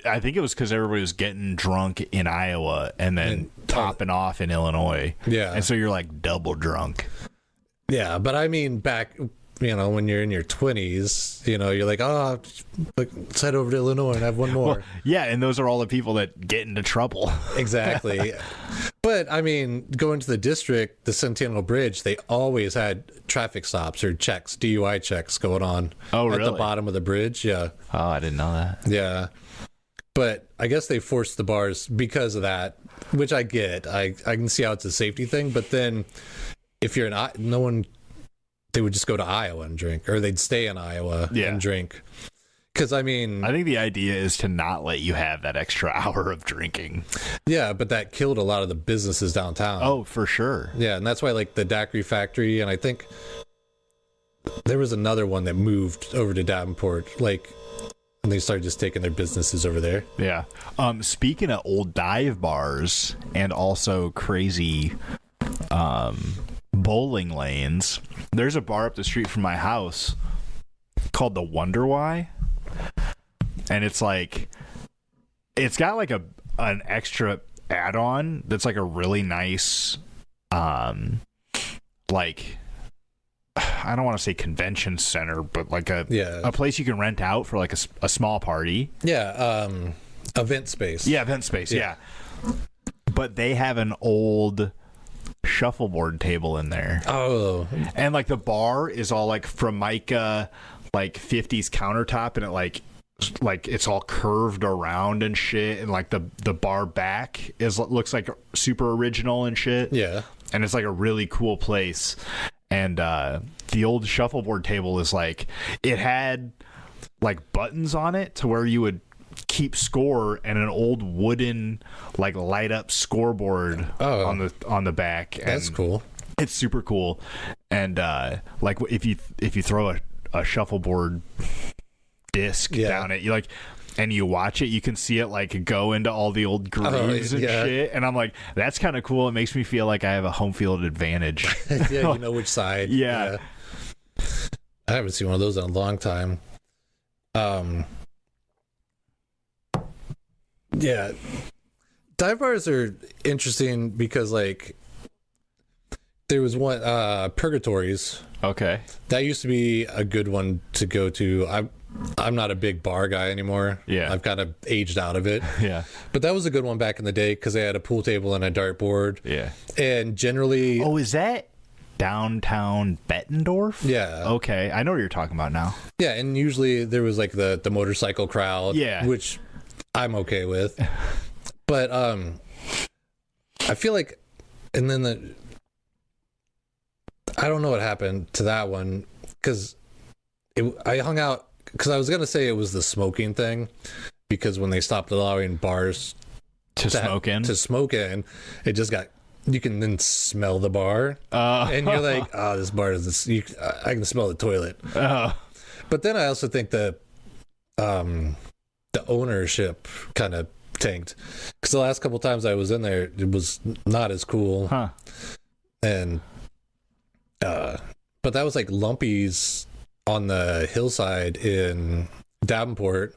S1: I think it was because everybody was getting drunk in Iowa and then topping off in Illinois. Yeah. And so you're like double drunk.
S2: Yeah. But I mean, back, when you're in your 20s, you're like, let's head over to Illinois and have one more. Well,
S1: yeah. And those are all the people that get into trouble.
S2: Exactly. But I mean, going to the district, the Centennial Bridge, they always had traffic stops or checks, DUI checks going on at the bottom of the bridge. Yeah.
S1: Oh, I didn't know that.
S2: Yeah. But I guess they forced the bars because of that, which I get. I can see how it's a safety thing. But then if you're they would just go to Iowa and drink, or they'd stay in Iowa and drink. Because, I think
S1: the idea is to not let you have that extra hour of drinking.
S2: Yeah, but that killed a lot of the businesses downtown.
S1: Oh, for sure.
S2: Yeah, and that's why, like, the Daiquiri Factory, and I think there was another one that moved over to Davenport, and they started just taking their businesses over there.
S1: Yeah. Speaking of old dive bars and also crazy bowling lanes, there's a bar up the street from my house called the Wonder Why. And it's like, it's got like an extra add-on that's like a really nice, like, I don't want to say convention center, but like a place you can rent out for like a small party.
S2: Yeah, event space.
S1: Yeah, event space, yeah. But they have an old shuffleboard table in there.
S2: Oh.
S1: And like the bar is all like Formica, like 50s countertop, and it like it's all curved around and shit, and like the bar back looks like super original and shit.
S2: Yeah.
S1: And it's like a really cool place. And the old shuffleboard table is like, it had like buttons on it to where you would keep score and an old wooden like light up scoreboard on the back.
S2: That's cool.
S1: It's super cool. And like if you throw a shuffleboard disc down it, you like, and you watch it, you can see it like go into all the old grooves and shit. And I'm like, that's kind of cool. It makes me feel like I have a home field advantage.
S2: Yeah, you know which side.
S1: Yeah.
S2: I haven't seen one of those in a long time. Yeah. Dive bars are interesting because like there was one Purgatories.
S1: Okay.
S2: That used to be a good one to go to. I'm not a big bar guy anymore.
S1: Yeah.
S2: I've kind of aged out of it.
S1: Yeah.
S2: But that was a good one back in the day because they had a pool table and a dartboard.
S1: Yeah.
S2: And generally...
S1: Oh, is that downtown Bettendorf?
S2: Yeah.
S1: Okay. I know what you're talking about now.
S2: Yeah, and usually there was like the motorcycle crowd.
S1: Yeah.
S2: Which I'm okay with. But I feel like... And then I don't know what happened to that one because I hung out... Because I was going to say it was the smoking thing, because when they stopped allowing bars
S1: to smoke in,
S2: it just got, you can then smell the bar. And you're like, oh, this bar is this, I can smell the toilet. But then I also think that the ownership kind of tanked. Because the last couple times I was in there, it was not as cool.
S1: Huh.
S2: And, but that was like Lumpy's on the hillside in Davenport.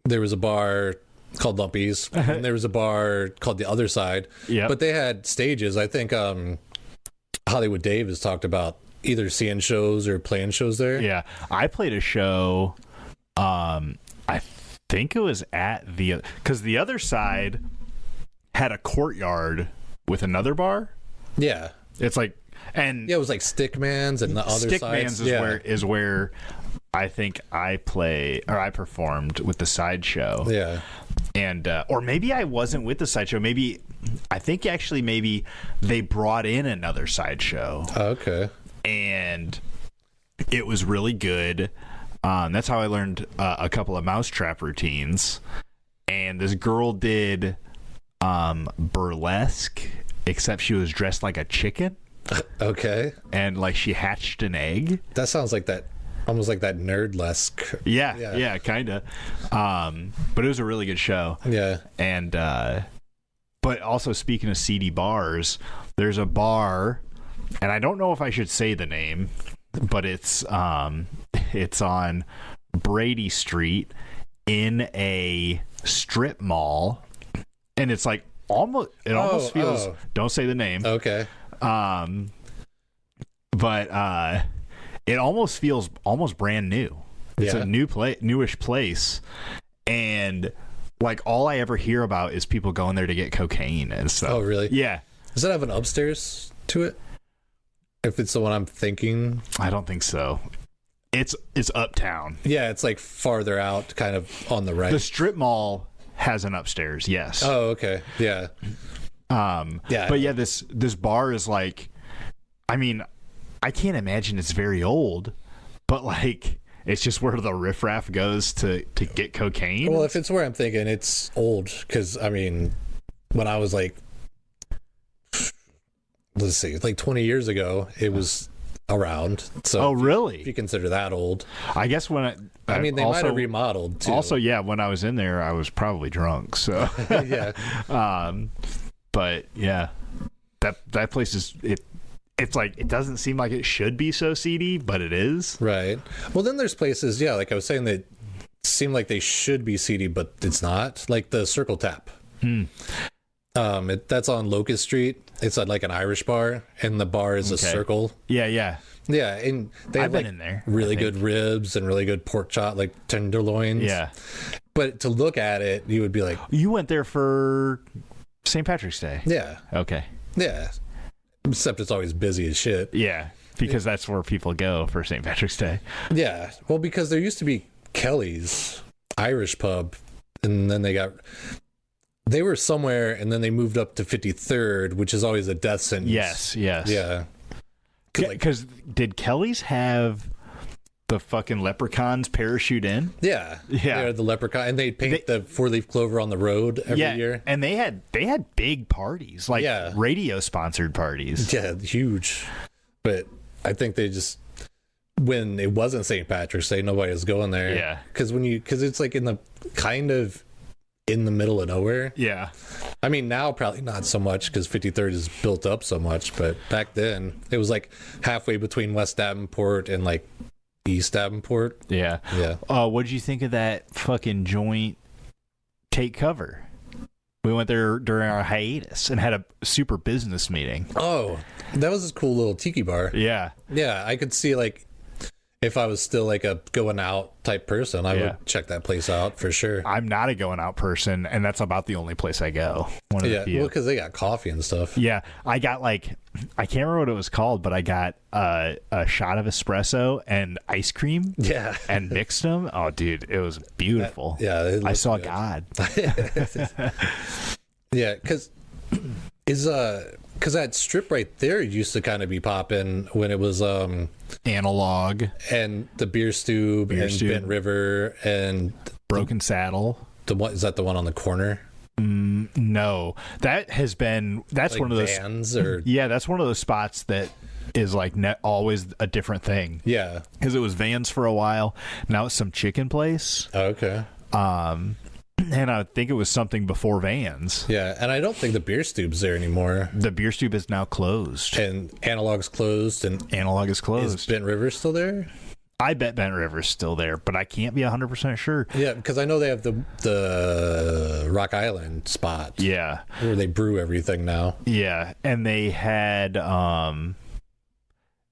S2: There was a bar called Lumpy's, and there was a bar called The Other Side. Yeah. But they had stages. I think Hollywood Dave has talked about either seeing shows or playing shows there.
S1: Yeah. I played a show, I think it was at because The Other Side had a courtyard with another bar.
S2: Yeah.
S1: It's like, and
S2: yeah, it was like Stickman's and the other
S1: Stickman's is where I think I performed with the sideshow.
S2: Yeah.
S1: And or maybe I wasn't with the sideshow. Maybe I think actually maybe they brought in another sideshow.
S2: Okay.
S1: And it was really good. That's how I learned a couple of mousetrap routines. And this girl did burlesque, except she was dressed like a chicken.
S2: Okay.
S1: And like she hatched an egg.
S2: That sounds like that, almost like that nerdlesque.
S1: Yeah, kind of. But it was a really good show.
S2: Yeah.
S1: And but also, speaking of seedy bars, there's a bar, and I don't know if I should say the name, but it's on Brady Street in a strip mall, and it's like almost feels. Don't say the name.
S2: Okay.
S1: But it almost feels almost brand new. It's a newish place, and like all I ever hear about is people going there to get cocaine and stuff.
S2: Oh, really?
S1: Yeah.
S2: Does it have an upstairs to it? If it's the one I'm thinking,
S1: I don't think so. It's uptown.
S2: Yeah, it's like farther out, kind of on the right.
S1: The strip mall has an upstairs. Yes.
S2: Oh, okay. Yeah.
S1: Yeah. But yeah, this bar is like, I mean, I can't imagine it's very old, but like it's just where the riffraff goes to get cocaine.
S2: Well, if it's where I'm thinking, it's old, because I mean, when I was like, let's see, like 20 years ago, it was around. So
S1: oh, really?
S2: If you consider that old,
S1: I guess when
S2: I mean, they might have remodeled too.
S1: Also, yeah, when I was in there, I was probably drunk. So
S2: yeah.
S1: But yeah, that place is it. It's like, it doesn't seem like it should be so seedy, but it is. Right.
S2: Well, then there's places, yeah, like I was saying, that seem like they should be seedy, but it's not. Like the Circle Tap. That's on Locust Street. It's at like an Irish bar, and the bar is a circle.
S1: Yeah.
S2: Yeah, and they have
S1: been
S2: like
S1: in there.
S2: Really good ribs and really good pork chop, like tenderloins.
S1: Yeah.
S2: But to look at it, you would be like...
S1: You went there for St. Patrick's Day.
S2: Yeah.
S1: Okay.
S2: Yeah. Except it's always busy as shit.
S1: Yeah, because that's where people go for St. Patrick's Day.
S2: Yeah. Well, because there used to be Kelly's Irish pub, and then they were somewhere, and then they moved up to 53rd, which is always a death sentence.
S1: Yes.
S2: Yeah.
S1: Because did Kelly's have the fucking leprechauns parachute in.
S2: Yeah. They're the leprechaun, and they paint the 4-leaf clover on the road every year.
S1: And they had big parties, like radio sponsored parties.
S2: Yeah, huge. But I think they just, when it wasn't St. Patrick's Day, nobody was going there.
S1: Yeah.
S2: Because it's like in the middle of nowhere.
S1: Yeah.
S2: I mean, now probably not so much because 53rd is built up so much, but back then it was like halfway between West Davenport and like East Davenport.
S1: Yeah. What did you think of that fucking joint Take Cover? We went there during our hiatus and had a super business meeting.
S2: Oh, that was a cool little tiki bar.
S1: Yeah.
S2: Yeah, I could see, like, if I was still like a going out type person, I would check that place out for sure.
S1: I'm not a going out person, and that's about the only place I go. One of the few.
S2: Well, because they got coffee and stuff.
S1: Yeah, I got I can't remember what it was called, but I got a shot of espresso and ice cream.
S2: Yeah,
S1: and mixed them. Oh, dude, it was beautiful.
S2: I
S1: saw
S2: good.
S1: God.
S2: Yeah, because that strip right there used to kind of be popping when it was
S1: Analog
S2: and the Beer Stube and Bent River and
S1: Broken Saddle.
S2: Is that the one on the corner?
S1: No, that's like one of those
S2: Vans or
S1: that's one of those spots that is like always a different thing.
S2: Yeah,
S1: because it was Vans for a while. Now it's some chicken place.
S2: Oh, okay.
S1: And I think it was something before Vans.
S2: Yeah, and I don't think the Beer Stube's there anymore.
S1: The Beer Stube is now closed.
S2: And Analog's closed. And
S1: Analog is closed.
S2: Is Bent River still there?
S1: I bet Bent River's still there, but I can't be 100% sure.
S2: Yeah, because I know they have the Rock Island spot.
S1: Yeah.
S2: Where they brew everything now.
S1: Yeah, and they had,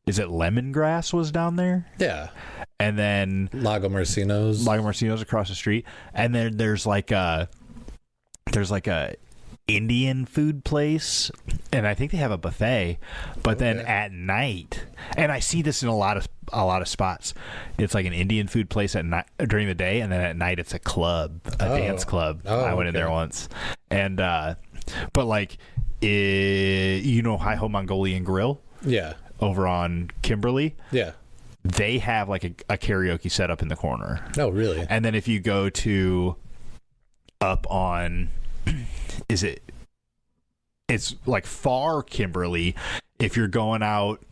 S1: is it Lemongrass was down there?
S2: Yeah.
S1: And then
S2: Lago Marcino's
S1: across the street, and then there's like a Indian food place, and I think they have a buffet. But then at night, and I see this in a lot of spots, it's like an Indian food place at night during the day, and then at night it's a club, dance club. I went in there once, and but like Hi-Ho Mongolian Grill, over on Kimberly, they have like a karaoke set up in the corner.
S2: Oh, really?
S1: And then if you go to up on, it's like far Kimberly. If you're going out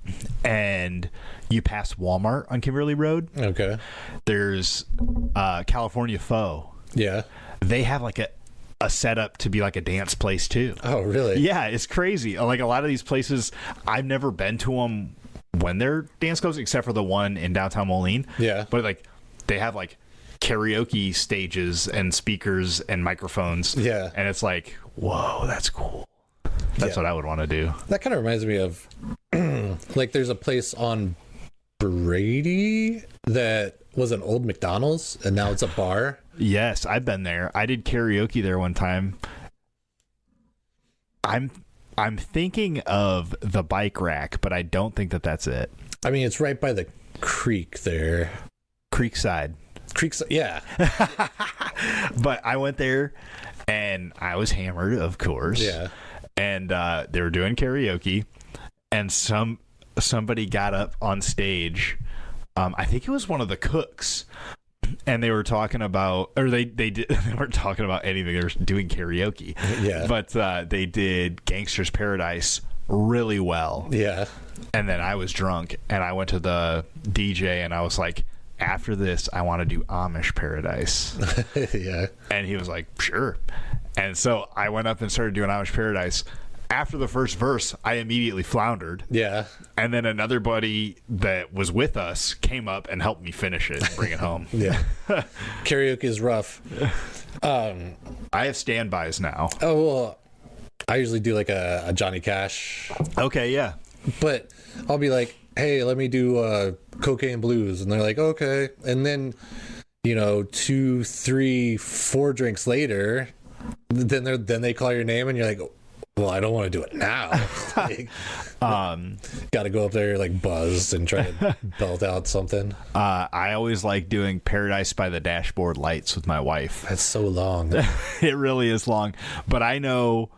S1: and you pass Walmart on Kimberly Road,
S2: okay,
S1: there's California Pho.
S2: Yeah.
S1: They have like a setup to be like a dance place too.
S2: Oh, really?
S1: Yeah, it's crazy. Like a lot of these places, I've never been to them when they're dance clubs, except for the one in downtown Moline.
S2: Yeah.
S1: But like they have like karaoke stages and speakers and microphones.
S2: Yeah.
S1: And it's like, whoa, that's cool. That's what I would want to do.
S2: That kind of reminds me of like there's a place on Brady that was an old McDonald's and now it's a bar.
S1: Yes, I've been there. I did karaoke there one time. I'm thinking of the Bike Rack, but I don't think that that's it.
S2: I mean, it's right by the creek there.
S1: Creekside,
S2: yeah.
S1: But I went there and I was hammered, of course.
S2: Yeah.
S1: And they were doing karaoke, and somebody got up on stage. I think it was one of the cooks, and they were talking about, or they weren't talking about anything. They were doing karaoke.
S2: Yeah.
S1: But they did Gangster's Paradise really well.
S2: Yeah.
S1: And then I was drunk, and I went to the DJ, and I was like, after this, I want to do Amish Paradise.
S2: Yeah.
S1: And he was like, sure. And so I went up and started doing Amish Paradise. After the first verse, I immediately floundered.
S2: Yeah. And
S1: then another buddy that was with us came up and helped me finish it and bring it home.
S2: Yeah. Karaoke is rough.
S1: I have standbys now.
S2: Oh, well, I usually do like a Johnny Cash.
S1: Okay, yeah.
S2: But I'll be like, hey, let me do Cocaine Blues. And they're like, okay. And then, 2, 3, 4 drinks later, then they call your name and you're like, well, I don't want to do it now. Got to go up there like buzzed and try to belt out something.
S1: I always like doing Paradise by the Dashboard Lights with my wife.
S2: That's so long.
S1: It really is long. But I know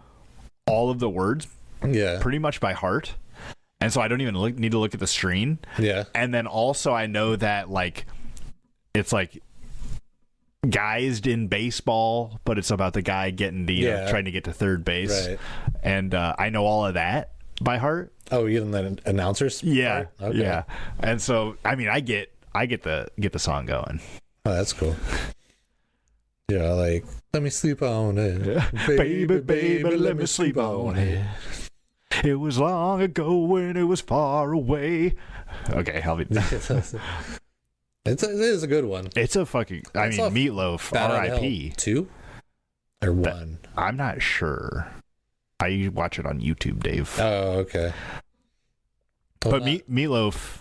S1: all of the words
S2: pretty
S1: much by heart. and so I don't even need to look at the screen.
S2: Yeah.
S1: And then also I know that like it's like guised in baseball, but it's about the guy getting to trying to get to third base.
S2: Right.
S1: And I know all of that by heart.
S2: Oh, even the announcers?
S1: Yeah.
S2: Part? Okay.
S1: Yeah. And so I mean I get the song going.
S2: Oh, that's cool. Yeah, like, let me sleep on it.
S1: Baby, let me sleep on it. It was long ago when it was far away. Okay, I'll be...
S2: It is a good one.
S1: It's a fucking... I mean, Meatloaf, R.I.P.
S2: 2? Or 1?
S1: I'm not sure. I watch it on YouTube, Dave.
S2: Oh, okay.
S1: But Meatloaf,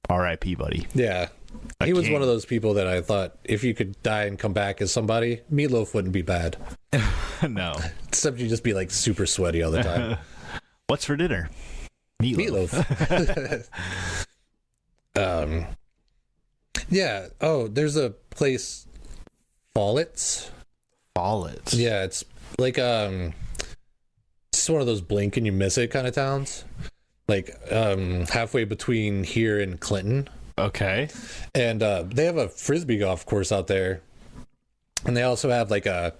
S1: R.I.P., buddy.
S2: Yeah. He was one of those people that I thought if you could die and come back as somebody, Meatloaf wouldn't be bad.
S1: No.
S2: Except you just be like super sweaty all the time.
S1: What's for dinner? Meatloaf.
S2: Yeah. Oh, there's a place, Follett's. Yeah, it's like it's one of those blink and you miss it kind of towns. Like halfway between here and Clinton.
S1: Okay.
S2: And they have a frisbee golf course out there. And they also have like a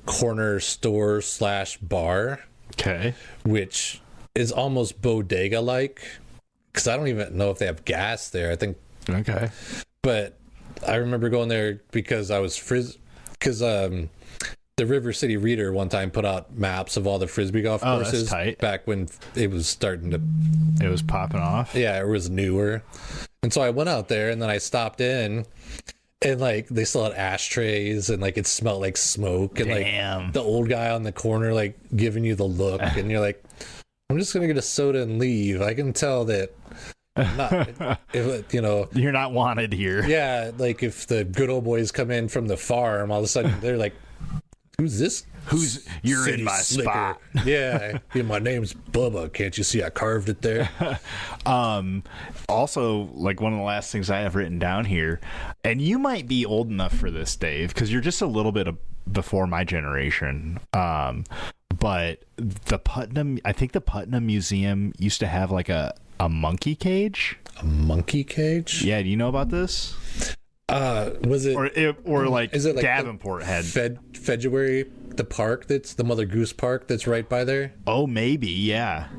S2: corner store / bar.
S1: Okay.
S2: Which is almost bodega like. Because I don't even know if they have gas there. I think.
S1: Okay.
S2: But I remember going there because I was because the River City Reader one time put out maps of all the frisbee golf courses.
S1: That's tight.
S2: Back when it was starting to.
S1: It was popping off.
S2: Yeah, it was newer. And so I went out there and then I stopped in and like they still had ashtrays and like it smelled like smoke and like the old guy on the corner like giving you the look and you're like, I'm just gonna get a soda and leave. I can tell that I'm not, if, you know,
S1: you're not wanted here.
S2: Yeah, like if the good old boys come in from the farm, all of a sudden they're like, who's this?
S1: You're in my spot.
S2: Yeah, my name's Bubba. Can't you see I carved it there?
S1: Also, like one of the last things I have written down here, and you might be old enough for this, Dave, because you're just a little bit before my generation. But I think the Putnam Museum used to have like a monkey cage.
S2: A monkey cage?
S1: Yeah, do you know about this?
S2: Was it
S1: or like,
S2: is it like
S1: Davenport had
S2: February, the park that's the Mother Goose Park that's right by there?
S1: Oh, maybe, yeah.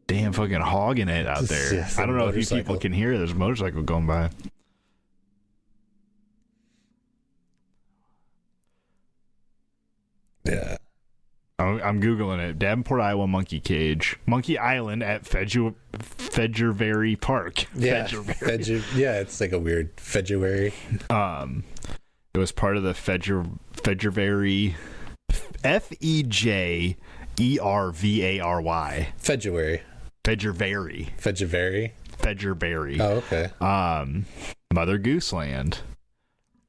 S1: Damn fucking hogging it out there.
S2: Yeah,
S1: I don't know if you people can hear. There's a motorcycle going by.
S2: Yeah.
S1: I'm Googling it. Davenport, Iowa monkey cage. Monkey Island at February Park.
S2: Yeah. Yeah, it's like a weird February.
S1: It was part of the February FEJERVARY.
S2: February.
S1: February.
S2: Oh, okay.
S1: Mother Goose Land.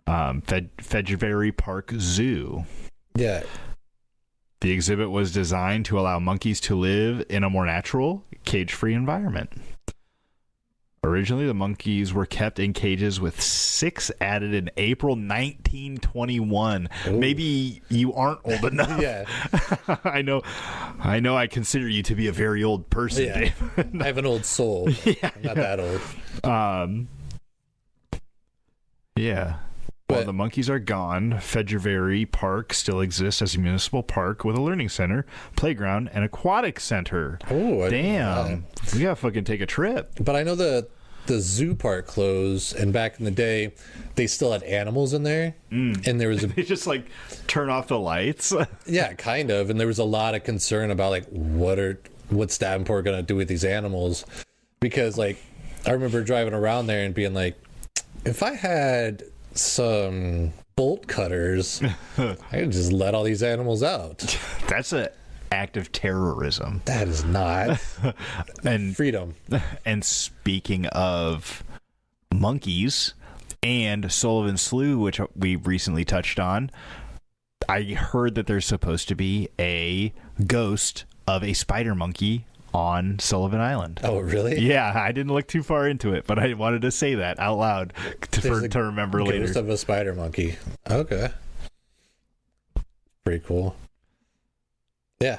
S1: February Park Zoo.
S2: Yeah.
S1: The exhibit was designed to allow monkeys to live in a more natural, cage-free environment. Originally, the monkeys were kept in cages with 6 added in April 1921. Ooh. Maybe you aren't old enough.
S2: Yeah.
S1: I know I consider you to be a very old person,
S2: yeah.
S1: Dave.
S2: I have an old soul.
S1: Yeah,
S2: I'm not that old.
S1: Yeah. While the monkeys are gone, February Park still exists as a municipal park with a learning center, playground, and aquatic center.
S2: Oh,
S1: damn! We gotta fucking take a trip.
S2: But I know the zoo part closed, and back in the day, they still had animals in there, and there was
S1: they just like turn off the lights.
S2: Yeah, kind of, and there was a lot of concern about like what's Davenport gonna do with these animals, because like I remember driving around there and being like, if I had some bolt cutters, I could just let all these animals out.
S1: That's an act of terrorism.
S2: That is not.
S1: And
S2: freedom.
S1: And speaking of monkeys and Sullivan Slough, which we recently touched on, I heard that there's supposed to be a ghost of a spider monkey on Sullivan Island.
S2: Oh, really?
S1: Yeah, I didn't look too far into it, but I wanted to say that out loud to remember later.
S2: Ghost of a spider monkey. Okay. Pretty cool. Yeah.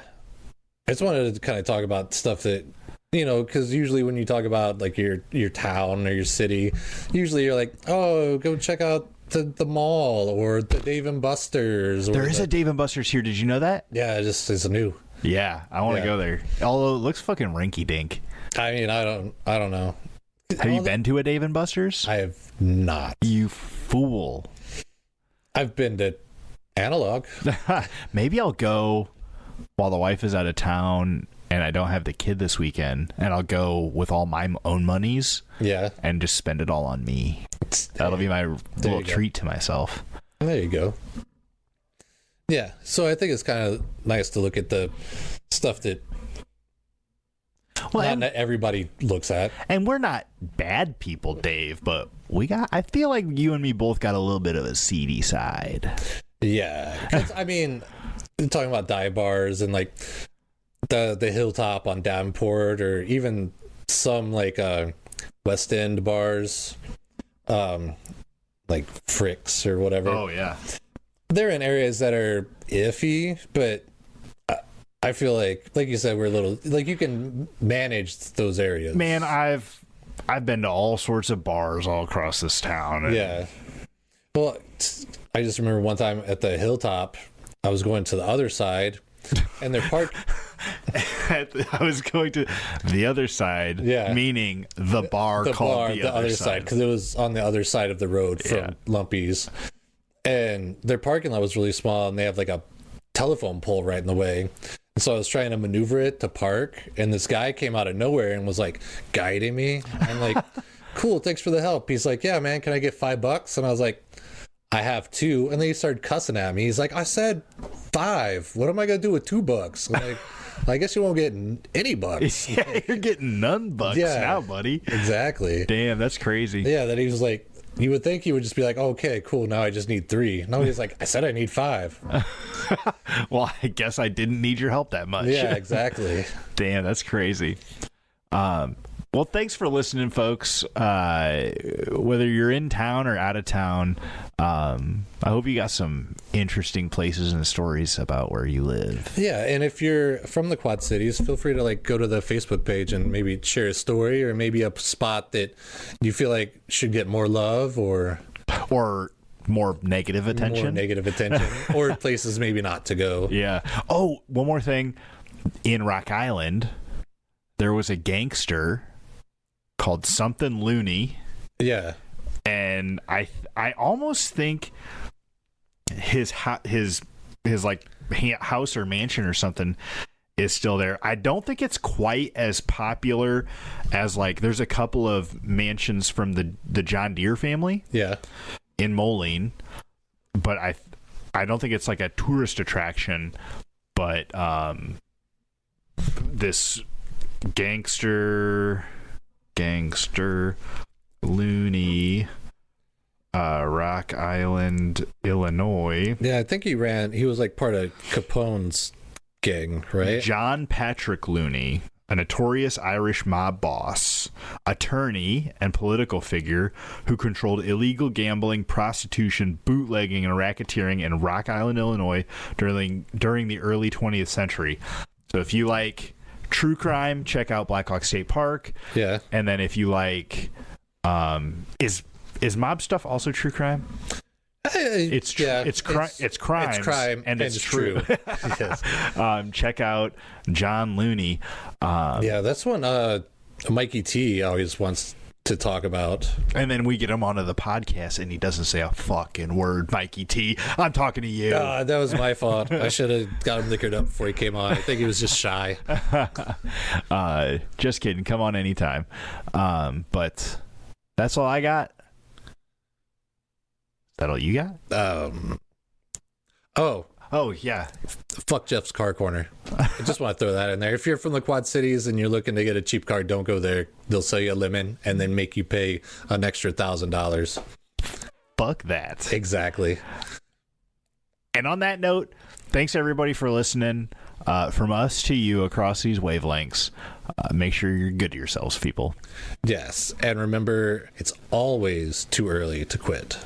S2: just wanted to kind of talk about stuff that, because usually when you talk about like your town or your city, usually you're like, oh, go check out the mall or the Dave and Buster's.
S1: There is a Dave and Buster's here. Did you know that?
S2: Yeah, it's new.
S1: Yeah, I want to go there. Although it looks fucking rinky dink.
S2: I mean, I don't know.
S1: Have you been to a Dave and Buster's?
S2: I have not.
S1: You fool.
S2: I've been to Analog.
S1: Maybe I'll go while the wife is out of town and I don't have the kid this weekend, and I'll go with all my own monies.
S2: Yeah. And
S1: just spend it all on me. That'll be my little treat to myself.
S2: There you go. Yeah. So I think it's kind of nice to look at the stuff that not everybody looks at.
S1: And we're not bad people, Dave, but I feel like you and me both got a little bit of a seedy side.
S2: Yeah. I mean, talking about dive bars and like the Hilltop on Davenport, or even some like West End bars, like Frick's or whatever.
S1: Oh, yeah.
S2: They're in areas that are iffy, but I feel like you said, we're a little, like, you can manage those areas.
S1: Man, I've been to all sorts of bars all across this town.
S2: Yeah. Well, I just remember one time at the Hilltop, I was going to the other side, and their park.
S1: I was going to the other side, meaning the bar called the other side,
S2: because it was on the other side of the road from Lumpy's, and their parking lot was really small, and they have like a telephone pole right in the way. And so I was trying to maneuver it to park, and this guy came out of nowhere and was like guiding me. I'm like, cool, thanks for the help. He's like, yeah, man, can I get $5? And I was like, I have $2. And then he started cussing at me. He's like, I said $5. What am I gonna do with $2? I'm like, I guess you won't get any bucks.
S1: Yeah, you're getting none bucks now, buddy.
S2: Exactly.
S1: Damn, that's crazy.
S2: Yeah, that he was like, you would think he would just be like, okay, cool, now I just need 3. No, he's like, I said I need 5.
S1: Well, I guess I didn't need your help that much.
S2: Yeah, exactly.
S1: Damn, that's crazy. Well, thanks for listening, folks. Whether you're in town or out of town, I hope you got some interesting places and stories about where you live.
S2: Yeah, and if you're from the Quad Cities, feel free to like go to the Facebook page and maybe share a story, or maybe a spot that you feel like should get more love, or
S1: more negative attention.
S2: Or places maybe not to go.
S1: Yeah. Oh, one more thing. In Rock Island, there was a gangster called something Looney.
S2: Yeah.
S1: And I almost think his like house or mansion or something is still there. I don't think it's quite as popular as, like, there's a couple of mansions from the John Deere family.
S2: Yeah.
S1: In Moline, but I don't think it's like a tourist attraction, but this gangster Looney, Rock Island, Illinois.
S2: Yeah, I think he was like part of Capone's gang, right?
S1: John Patrick Looney, a notorious Irish mob boss, attorney, and political figure who controlled illegal gambling, prostitution, bootlegging, and racketeering in Rock Island, Illinois during the early 20th century. So if you like true crime, check out Black Hawk State Park.
S2: Yeah.
S1: And then if you like, is mob stuff also true crime? It's crime, and it's true.
S2: Yes.
S1: Check out John Looney.
S2: Yeah, that's one Mikey T always wants to talk about.
S1: And then we get him onto the podcast, and he doesn't say a fucking word. Mikey T, I'm talking to you.
S2: That was my fault. I should have got him liquored up before he came on. I think he was just shy.
S1: Just kidding. Come on anytime. But that's all I got. Is that all you got? Oh, yeah.
S2: Fuck Jeff's Car Corner. I just want to throw that in there. If you're from the Quad Cities and you're looking to get a cheap car, don't go there. They'll sell you a lemon and then make you pay an extra $1,000.
S1: Fuck that.
S2: Exactly.
S1: And on that note, thanks everybody for listening. From us to you across these wavelengths, make sure you're good to yourselves, people.
S2: Yes. And remember, it's always too early to quit.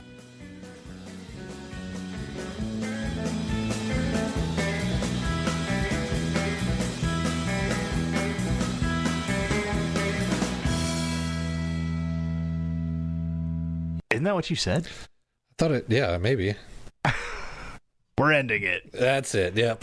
S1: Isn't that what you said?
S2: I thought it. Yeah, maybe.
S1: We're ending it.
S2: That's it. Yep.